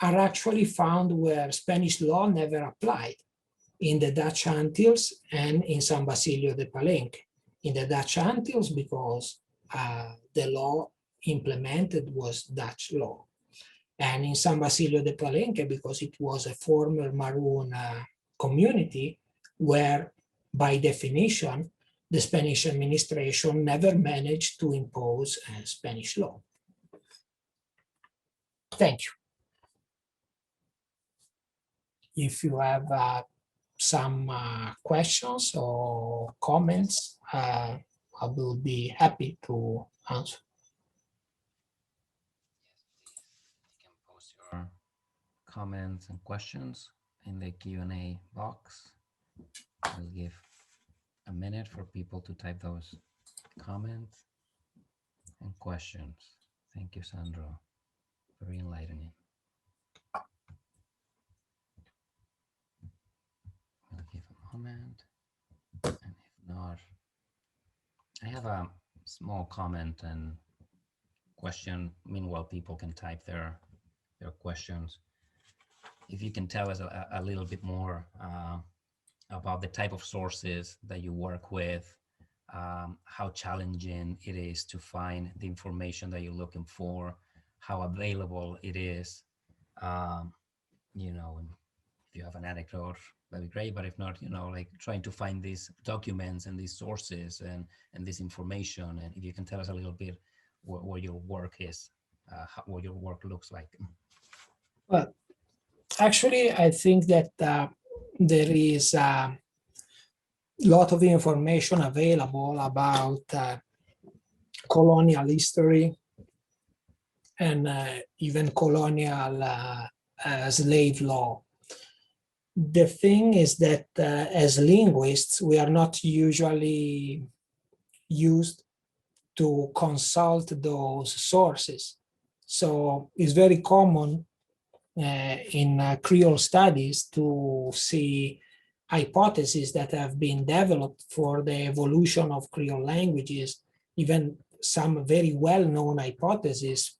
are actually found where Spanish law never applied, in the Dutch Antilles and in San Basilio de Palenque. In the Dutch Antilles, because the law implemented was Dutch law. And in San Basilio de Palenque, because it was a former Maroon community where, by definition, the Spanish administration never managed to impose Spanish law. Thank you. If you have some questions or comments, I will be happy to answer. You can post your comments and questions in the Q&A box. I'll give a minute for people to type those comments and questions. Thank you, Sandro. Very enlightening. I'll give a moment. And if not, I have a small comment and question. Meanwhile, people can type their questions. If you can tell us a little bit more about the type of sources that you work with, how challenging it is to find the information that you're looking for, how available it is. You know, if you have an anecdote, that'd be great. But if not, you know, like trying to find these documents and these sources and this information. And if you can tell us a little bit what your work is, what your work looks like. Well, actually, I think that there is a lot of information available about colonial history and even colonial slave law. The thing is that as linguists, we are not usually used to consult those sources. So it's very common in Creole studies to see hypotheses that have been developed for the evolution of Creole languages, even some very well-known hypotheses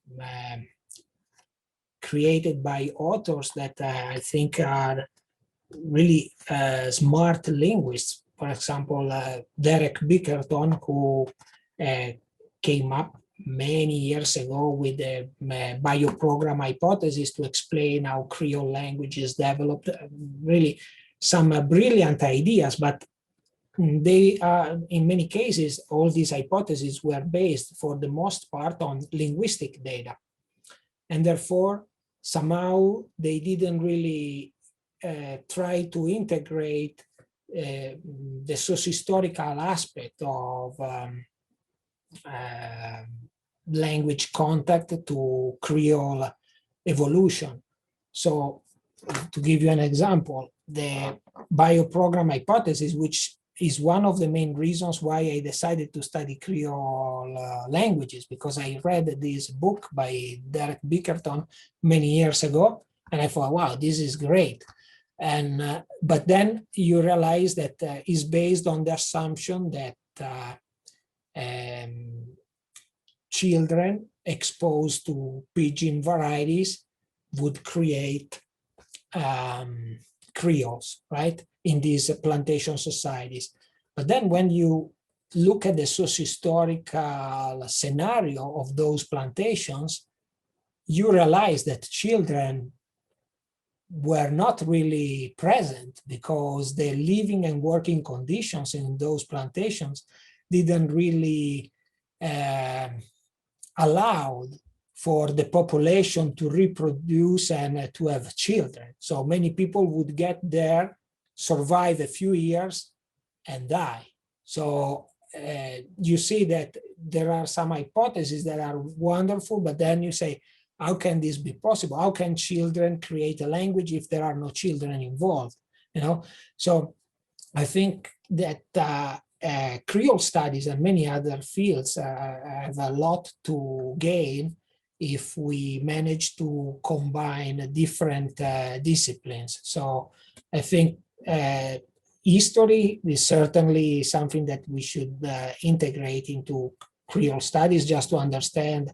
created by authors that I think are really smart linguists. For example, Derek Bickerton, who came up many years ago with the bioprogram hypothesis to explain how Creole languages developed. Really some brilliant ideas, but they are, in many cases, all these hypotheses were based for the most part on linguistic data. And therefore, somehow they didn't really try to integrate the socio-historical aspect of language contact to Creole evolution. So to give you an example, the bioprogram hypothesis, which is one of the main reasons why I decided to study Creole languages, because I read this book by Derek Bickerton many years ago, and I thought, wow, this is great. And but then you realize that it's based on the assumption that children exposed to pidgin varieties would create Creoles, right, in these plantation societies. But then when you look at the socio-historical scenario of those plantations, you realize that children were not really present because the living and working conditions in those plantations didn't really allow for the population to reproduce and to have children. So many people would get there, survive a few years, and die. So you see that there are some hypotheses that are wonderful, but then you say, how can this be possible? How can children create a language if there are no children involved? You know, so I think that Creole studies and many other fields have a lot to gain if we manage to combine different disciplines. So I think history is certainly something that we should integrate into Creole studies just to understand,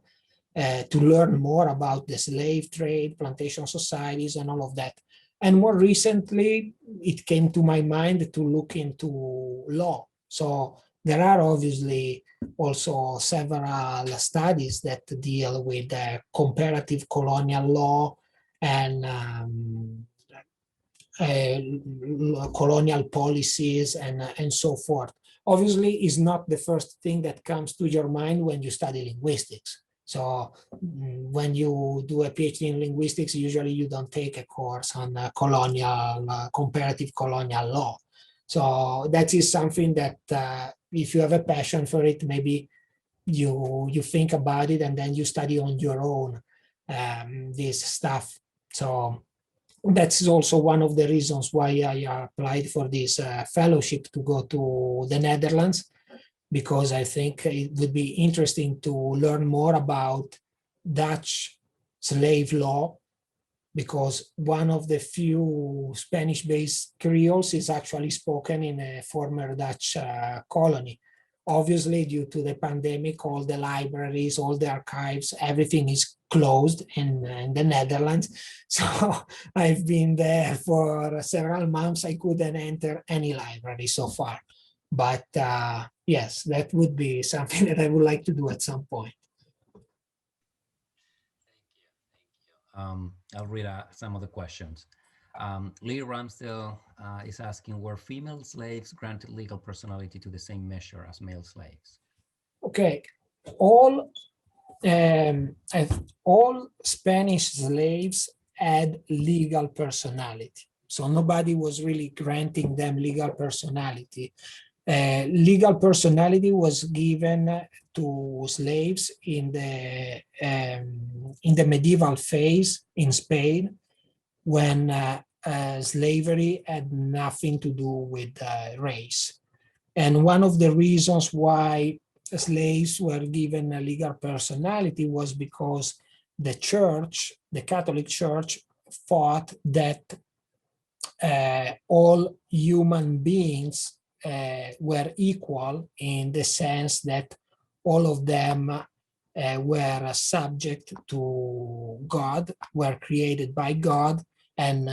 to learn more about the slave trade, plantation societies, and all of that. And more recently, it came to my mind to look into law. So there are obviously also several studies that deal with comparative colonial law and colonial policies and so forth. Obviously, is not the first thing that comes to your mind when you study linguistics. So when you do a PhD in linguistics, usually you don't take a course on comparative colonial law. So that is something that if you have a passion for it, maybe you think about it and then you study on your own this stuff. So that's also one of the reasons why I applied for this fellowship to go to the Netherlands, because I think it would be interesting to learn more about Dutch slave law, because one of the few Spanish-based Creoles is actually spoken in a former Dutch colony. Obviously, due to the pandemic, all the libraries, all the archives, everything is closed in the Netherlands. So I've been there for several months. I couldn't enter any library so far. But yes, that would be something that I would like to do at some point. I'll read some of the questions. Lee Ramsdale is asking, were female slaves granted legal personality to the same measure as male slaves? Okay, all Spanish slaves had legal personality. So nobody was really granting them legal personality. Legal personality was given to slaves in the medieval phase in Spain, when slavery had nothing to do with race. And one of the reasons why slaves were given a legal personality was because the church, the Catholic Church, thought that all human beings were equal, in the sense that all of them were subject to God, were created by God, and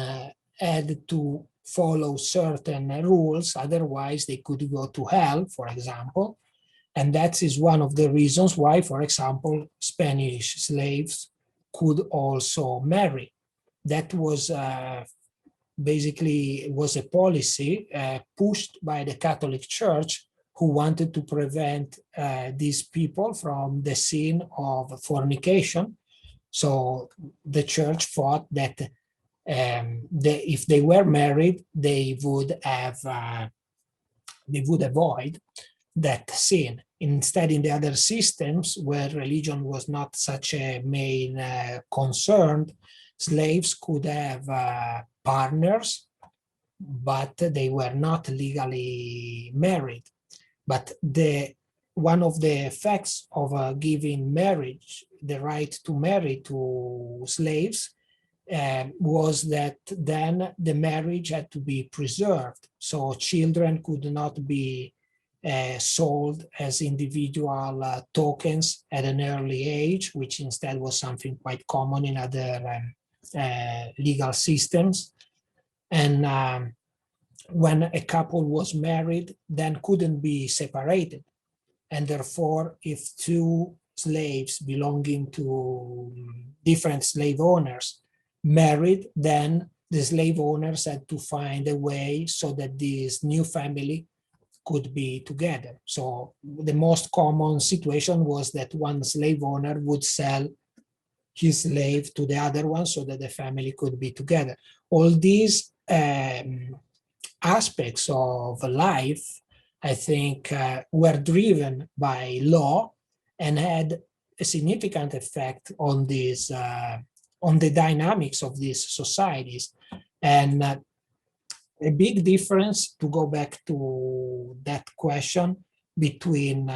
had to follow certain rules, otherwise they could go to hell, for example. And that is one of the reasons why, for example, Spanish slaves could also marry. That was basically was a policy pushed by the Catholic Church, who wanted to prevent these people from the sin of fornication. So the church thought that if they were married, they would avoid that sin. Instead, in the other systems where religion was not such a main concern, slaves could have partners, but they were not legally married. But one of the effects of giving marriage, the right to marry to slaves, was that then the marriage had to be preserved. So children could not be sold as individual tokens at an early age, which instead was something quite common in other legal systems. And when a couple was married, then couldn't be separated. And therefore, if two slaves belonging to different slave owners married, then the slave owners had to find a way so that this new family could be together. So the most common situation was that one slave owner would sell his slave to the other one so that the family could be together. All these aspects of life, I think, were driven by law and had a significant effect on these, on the dynamics of these societies. And a big difference, to go back to that question, between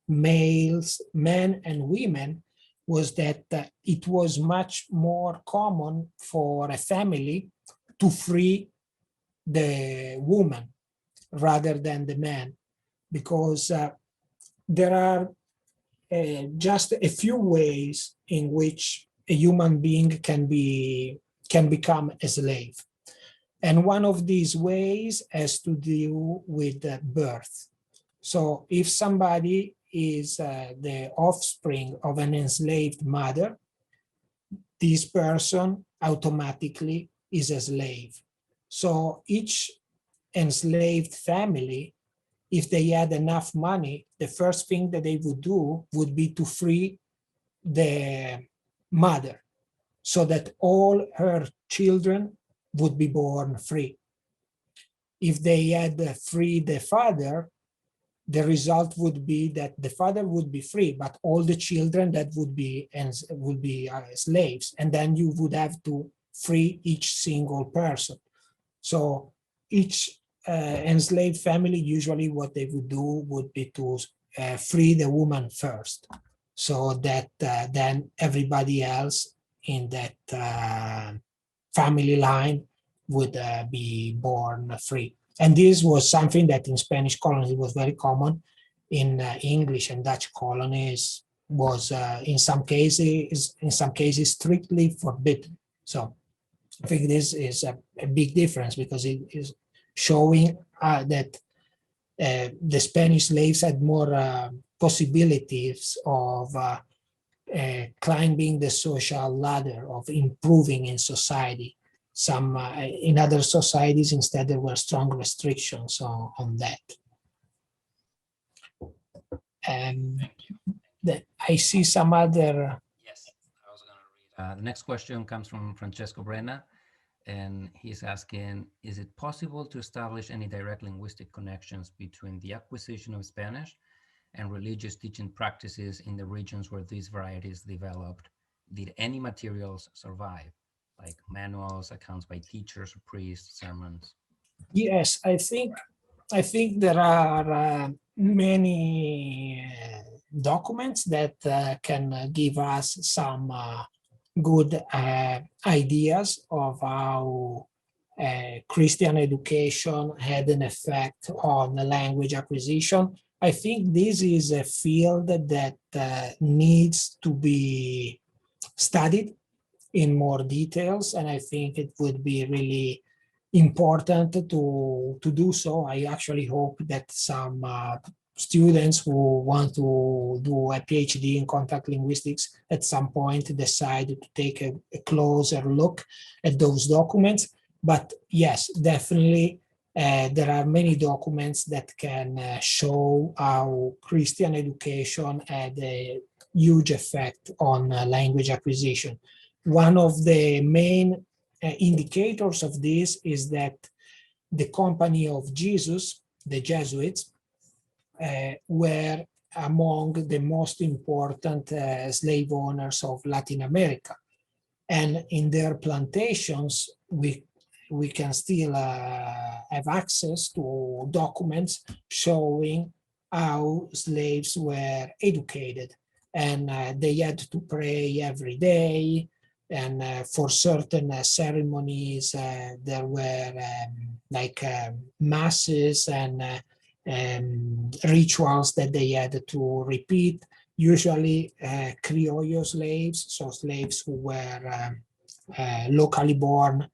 men and women, was that it was much more common for a family to free the woman rather than the man, because there are just a few ways in which a human being can become a slave. And one of these ways has to do with birth. So if somebody is the offspring of an enslaved mother, this person automatically is a slave. So each enslaved family, if they had enough money, the first thing that they would do would be to free the mother so that all her children would be born free. If they had freed the father, the result would be that the father would be free, but all the children that would be slaves, and then you would have to free each single person. So each enslaved family, usually what they would do would be to free the woman first, so that then everybody else in that family line would be born free. And this was something that in Spanish colonies was very common. In English and Dutch colonies was in some cases strictly forbidden. So I think this is a big difference, because it is showing that the Spanish slaves had more possibilities of climbing the social ladder, of improving in society. Some in other societies, instead, there were strong restrictions on that. And I see some other. Yes, I was going to read. The next question comes from Francesco Brenna, and he's asking, is it possible to establish any direct linguistic connections between the acquisition of Spanish and religious teaching practices in the regions where these varieties developed? Did any materials survive, like manuals, accounts by teachers or priests, sermons? Yes, I think there are many documents that can give us some good ideas of how Christian education had an effect on the language acquisition. I think this is a field that needs to be studied in more details, and I think it would be really important to do so. I actually hope that some students who want to do a PhD in contact linguistics at some point decide to take a closer look at those documents. But yes, definitely there are many documents that can show how Christian education had a huge effect on language acquisition. One of the main indicators of this is that the Company of Jesus, the Jesuits, were among the most important slave owners of Latin America. And in their plantations, we can still have access to documents showing how slaves were educated. And they had to pray every day. And for certain ceremonies, there were masses and rituals that they had to repeat. Usually criollo slaves, so slaves who were locally born,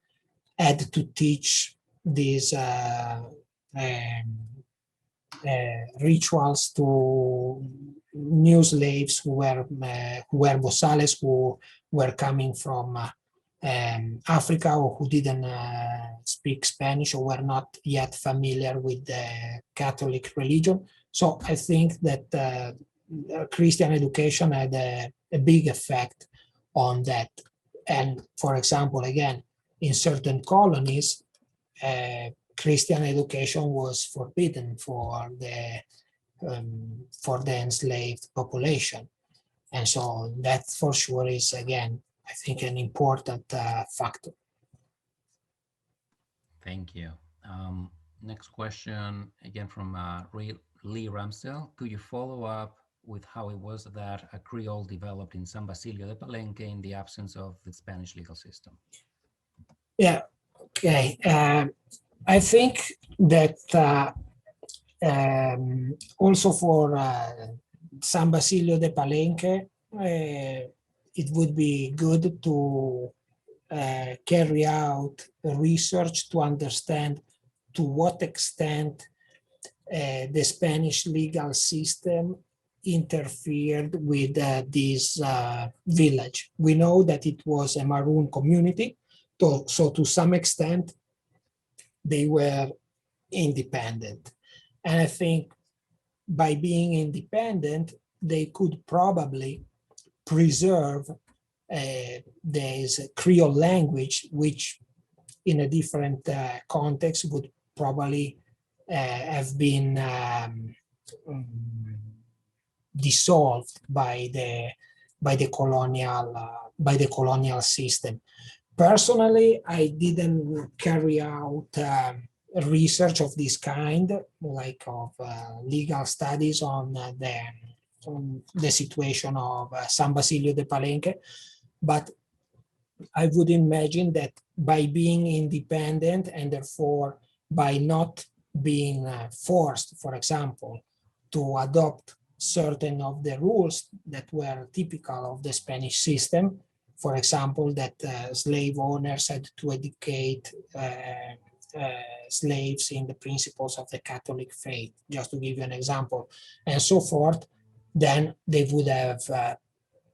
had to teach these rituals to new slaves who were bozales, who were coming from Africa, or who didn't speak Spanish or were not yet familiar with the Catholic religion. So I think that Christian education had a big effect on that. And for example, again, in certain colonies, Christian education was forbidden for the enslaved population. And so that for sure is, again, I think, an important factor. Thank you. Next question, again from Lee Ramsdell. Could you follow up with how it was that a Creole developed in San Basilio de Palenque in the absence of the Spanish legal system? Yeah, okay. I think that also for San Basilio de Palenque, it would be good to carry out research to understand to what extent the Spanish legal system interfered with this village. We know that it was a Maroon community, so to some extent they were independent. And I think by being independent, they could probably preserve this Creole language, which in a different context would probably have been dissolved by the colonial system. Personally, I didn't carry out research of this kind, like of legal studies on the situation of San Basilio de Palenque, but I would imagine that by being independent and therefore by not being forced, for example, to adopt certain of the rules that were typical of the Spanish system, for example, that slave owners had to educate slaves in the principles of the Catholic faith, just to give you an example, and so forth, then they would have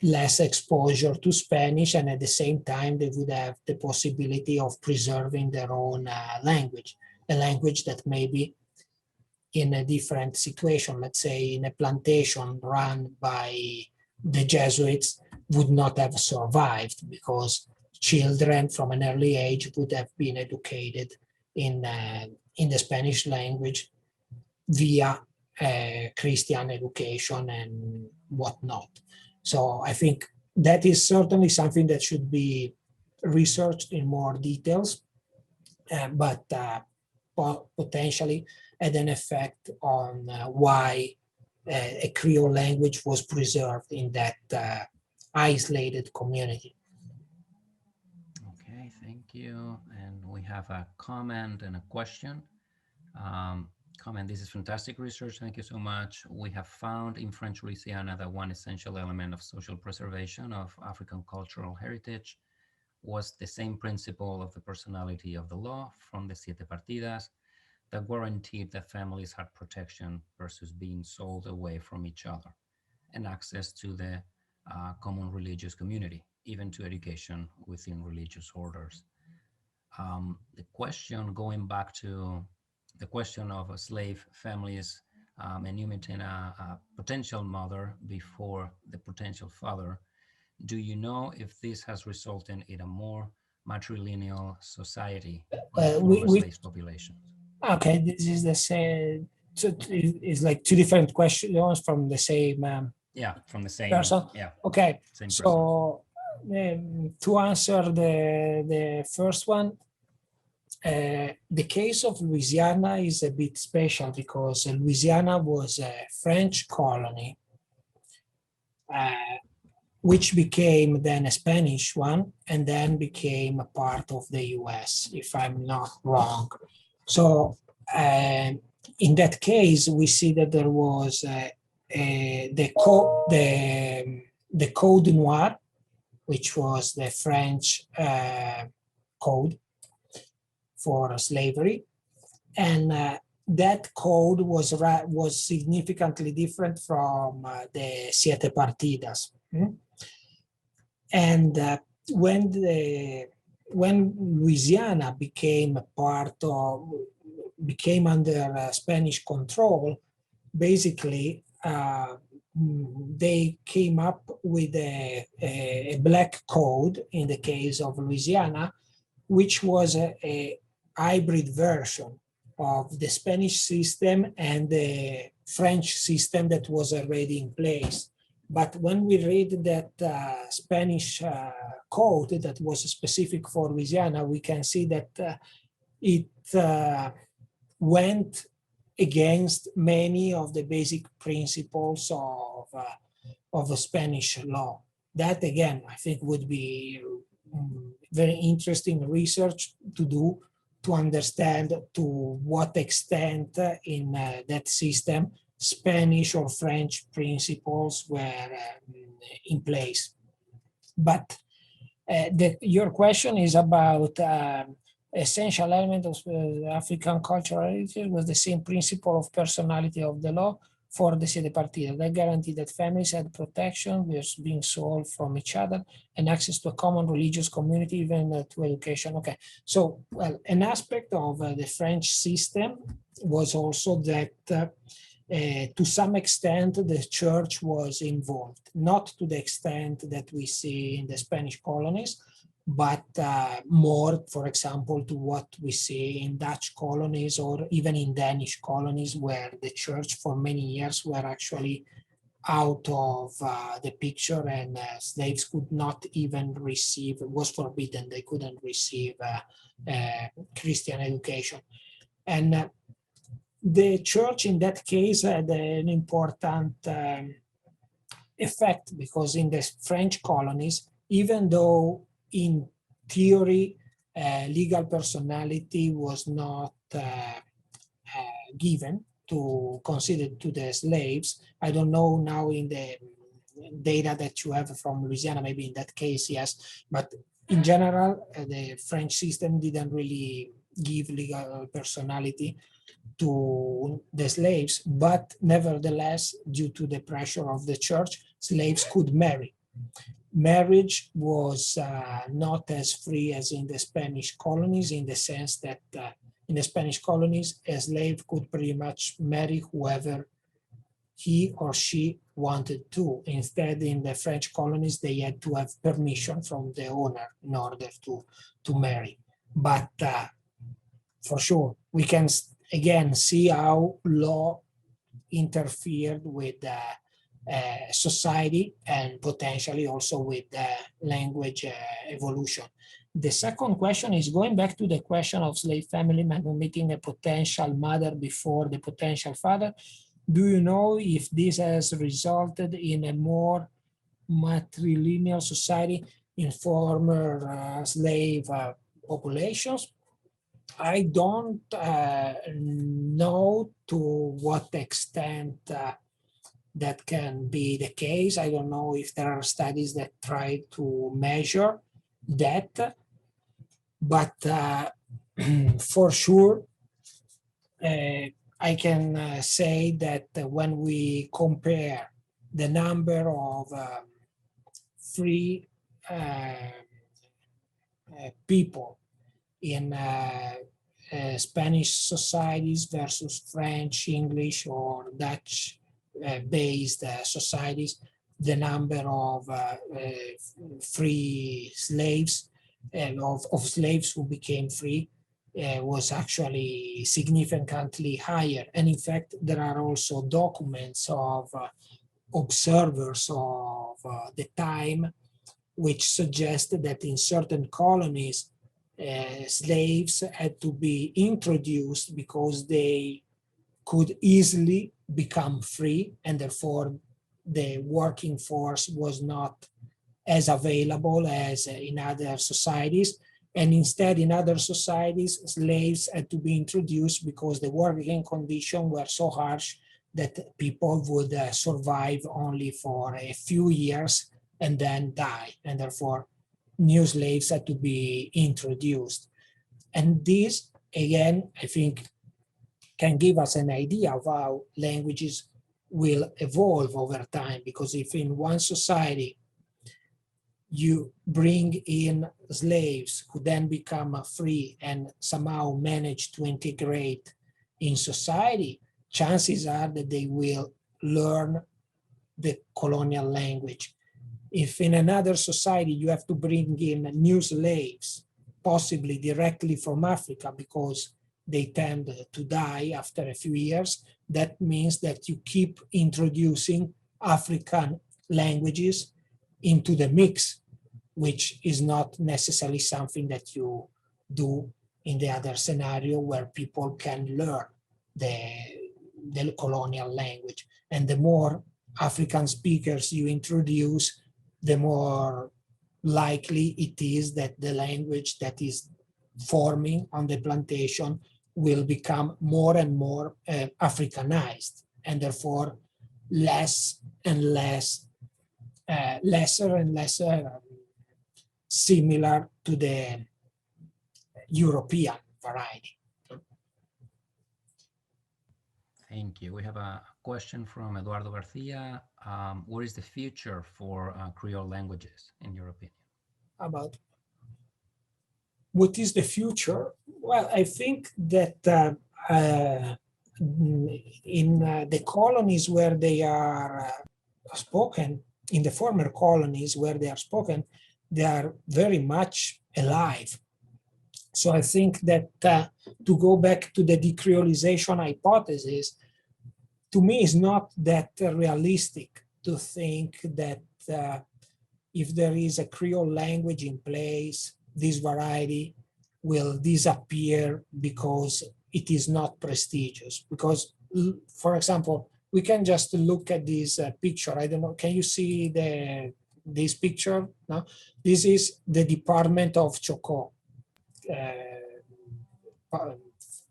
less exposure to Spanish, and at the same time they would have the possibility of preserving their own language, a language that maybe in a different situation, let's say in a plantation run by the Jesuits, would not have survived, because children from an early age would have been educated in the Spanish language via Christian education and whatnot. So I think that is certainly something that should be researched in more details, but potentially had an effect on why a Creole language was preserved in that isolated community. Okay, thank you. And we have a comment and a question. comment. This is fantastic research. Thank you so much. We have found in French Louisiana that one essential element of social preservation of African cultural heritage was the same principle of the personality of the law from the Siete Partidas that guaranteed that families had protection versus being sold away from each other and access to the common religious community, even to education within religious orders. The question, going back to the question of slave families enumerating a potential mother before the potential father, do you know if this has resulted in a more matrilineal society in former slave populations? Okay, this is the same. So it's like two different questions from the same Yeah, from the same person. Yeah. Okay, Same so to answer the first one, the case of Louisiana is a bit special because Louisiana was a French colony, which became then a Spanish one, and then became a part of the US, if I'm not wrong. So in that case, we see that there was the Code Noir, which was the French code for slavery, and that code was significantly different from the Siete Partidas. And when Louisiana became under Spanish control, basically they came up with a black code in the case of Louisiana, which was a hybrid version of the Spanish system and the French system that was already in place. But when we read that Spanish code that was specific for Louisiana, we can see that it went against many of the basic principles of the Spanish law. That, again, I think would be very interesting research to do to understand to what extent in that system Spanish or French principles were in place. But your question is about essential element of African cultural heritage was the same principle of personality of the law for the Siete Partidas. That guaranteed that families had protection versus being sold from each other and access to a common religious community, even to education. Okay, so well, an aspect of the French system was also that to some extent the church was involved, not to the extent that we see in the Spanish colonies, but more, for example, to what we see in Dutch colonies or even in Danish colonies, where the church for many years were actually out of the picture, and slaves could not even receive, it was forbidden, they couldn't receive Christian education. And the church in that case had an important effect, because in the French colonies, even though in theory, legal personality was not given to consider to the slaves. I don't know now in the data that you have from Louisiana, maybe in that case, yes. But in general, the French system didn't really give legal personality to the slaves, but nevertheless, due to the pressure of the church, slaves could marry. Marriage was not as free as in the Spanish colonies, in the sense that in the Spanish colonies, a slave could pretty much marry whoever he or she wanted to. Instead, in the French colonies, they had to have permission from the owner in order to marry. But for sure, we can again see how law interfered with society and potentially also with language evolution. The second question is going back to the question of slave family meeting a potential mother before the potential father. Do you know if this has resulted in a more matrilineal society in former slave populations? I don't know to what extent that can be the case. I don't know if there are studies that try to measure that, but for sure, I can say that when we compare the number of free people in Spanish societies versus French, English, or Dutch based societies, the number of free slaves, of slaves who became free, was actually significantly higher. And in fact, there are also documents of observers of the time which suggest that in certain colonies, slaves had to be introduced because they could easily become free, and therefore the working force was not as available as in other societies. And instead, in other societies, slaves had to be introduced because the working conditions were so harsh that people would survive only for a few years and then die. And therefore, new slaves had to be introduced. And this, again, I think can give us an idea of how languages will evolve over time. Because if in one society you bring in slaves who then become free and somehow manage to integrate in society, chances are that they will learn the colonial language. If in another society you have to bring in new slaves, possibly directly from Africa because they tend to die after a few years, that means that you keep introducing African languages into the mix, which is not necessarily something that you do in the other scenario where people can learn the colonial language. And the more African speakers you introduce, the more likely it is that the language that is forming on the plantation will become more and more Africanized, and therefore less and less, lesser and lesser similar to the European variety. Thank you. We have a question from Eduardo Garcia. What is the future for Creole languages, in your opinion? About what is the future? Well, I think that in the colonies where they are spoken, in the former colonies where they are spoken, they are very much alive. So I think that to go back to the decreolization hypothesis, to me is not that realistic to think that if there is a Creole language in place, this variety will disappear because it is not prestigious. Because, for example, we can just look at this picture. I don't know, can you see this picture? No? This is the department of Chocó.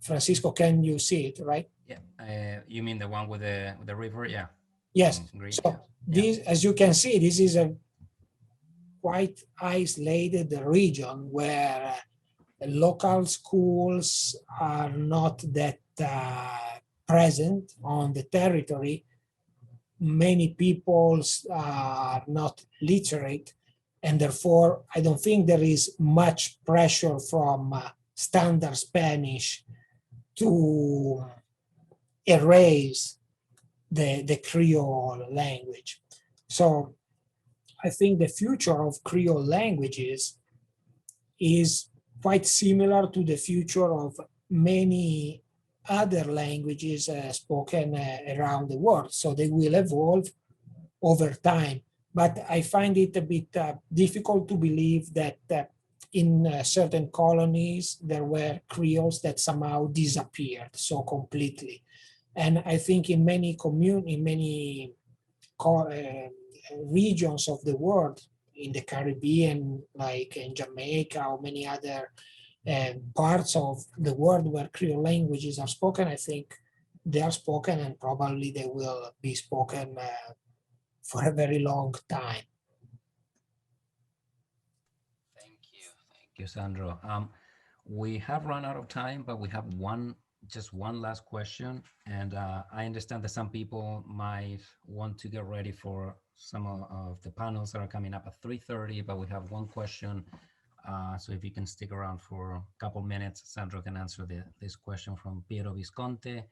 Francisco, can you see it, right? Yeah, you mean the one with the river? Yeah. Yes. So this, as you can see, this is a quite isolated region where local schools are not that present on the territory. Many people are not literate, and therefore I don't think there is much pressure from standard Spanish to erase the Creole language. So I think the future of Creole languages is quite similar to the future of many other languages spoken around the world. So they will evolve over time. But I find it a bit difficult to believe that in certain colonies there were Creoles that somehow disappeared so completely. And I think in many regions of the world, in the Caribbean, like in Jamaica or many other parts of the world where Creole languages are spoken, I think they are spoken and probably they will be spoken for a very long time. Thank you, Sandro. We have run out of time, but we have just one last question. And I understand that some people might want to get ready for some of the panels that are coming up at 3:30, but we have one question. So if you can stick around for a couple minutes, Sandro can answer this question from Piero Visconti.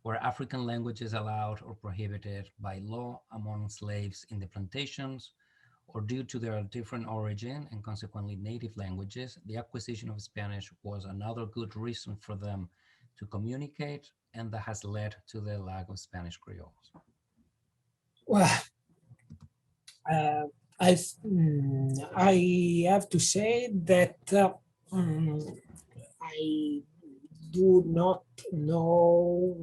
Were African languages allowed or prohibited by law among slaves in the plantations, or due to their different origin and consequently native languages, the acquisition of Spanish was another good reason for them to communicate, and that has led to the lack of Spanish Creoles? Well, I have to say that I do not know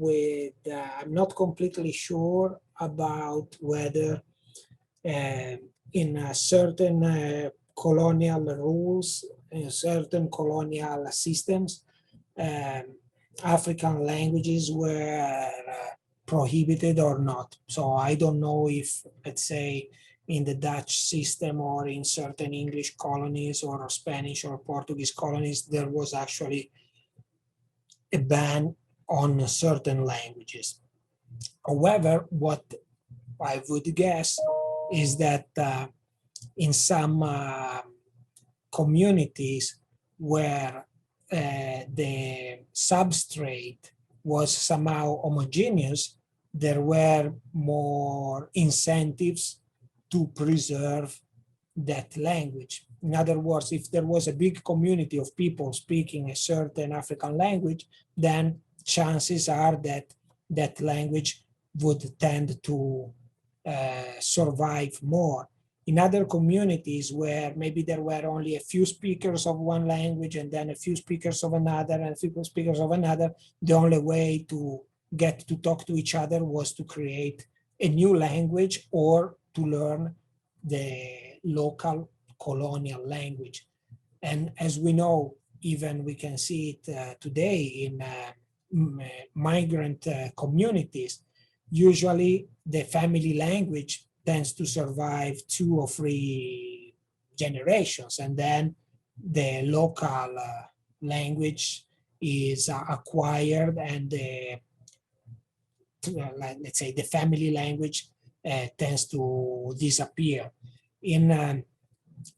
I'm not completely sure about whether in certain colonial rules, in certain colonial systems, African languages were prohibited or not. So I don't know if, let's say, in the Dutch system or in certain English colonies or Spanish or Portuguese colonies, there was actually a ban on certain languages. However, what I would guess is that in some communities where the substrate was somehow homogeneous, there were more incentives to preserve that language. In other words, if there was a big community of people speaking a certain African language, then chances are that that language would tend to survive more. In other communities where maybe there were only a few speakers of one language and then a few speakers of another and a few speakers of another, the only way to get to talk to each other was to create a new language or to learn the local colonial language. And as we know, even we can see it today in migrant communities, usually the family language tends to survive 2 or 3 generations, and then the local language is acquired, and let's say the family language tends to disappear. In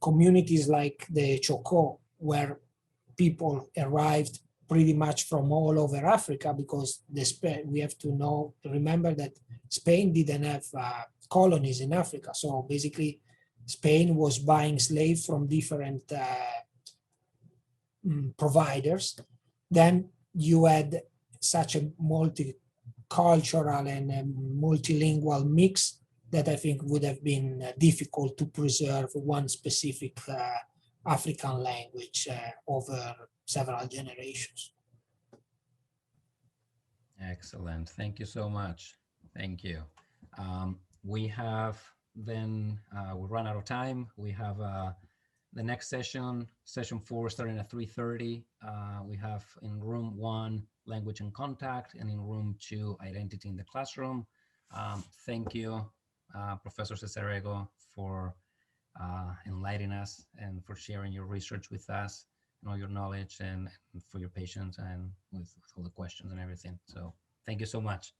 communities like the Chocó, where people arrived pretty much from all over Africa, because we have to remember that Spain didn't have colonies in Africa. So basically, Spain was buying slaves from different providers. Then you had such a multicultural and multilingual mix that I think would have been difficult to preserve one specific African language over several generations. Excellent. Thank you so much. Thank you. We have then, we run out of time. We have the next session 4, starting at 3:30. We have in room 1, language and contact, and in room 2, identity in the classroom. Thank you, Professor Cesarego, for enlightening us and for sharing your research with us and all your knowledge, and for your patience and with all the questions and everything. So thank you so much.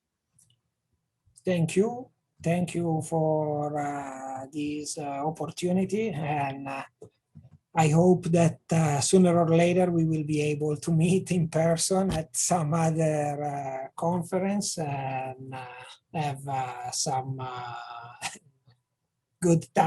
Thank you. Thank you for this opportunity, and I hope that sooner or later we will be able to meet in person at some other conference and have some good time.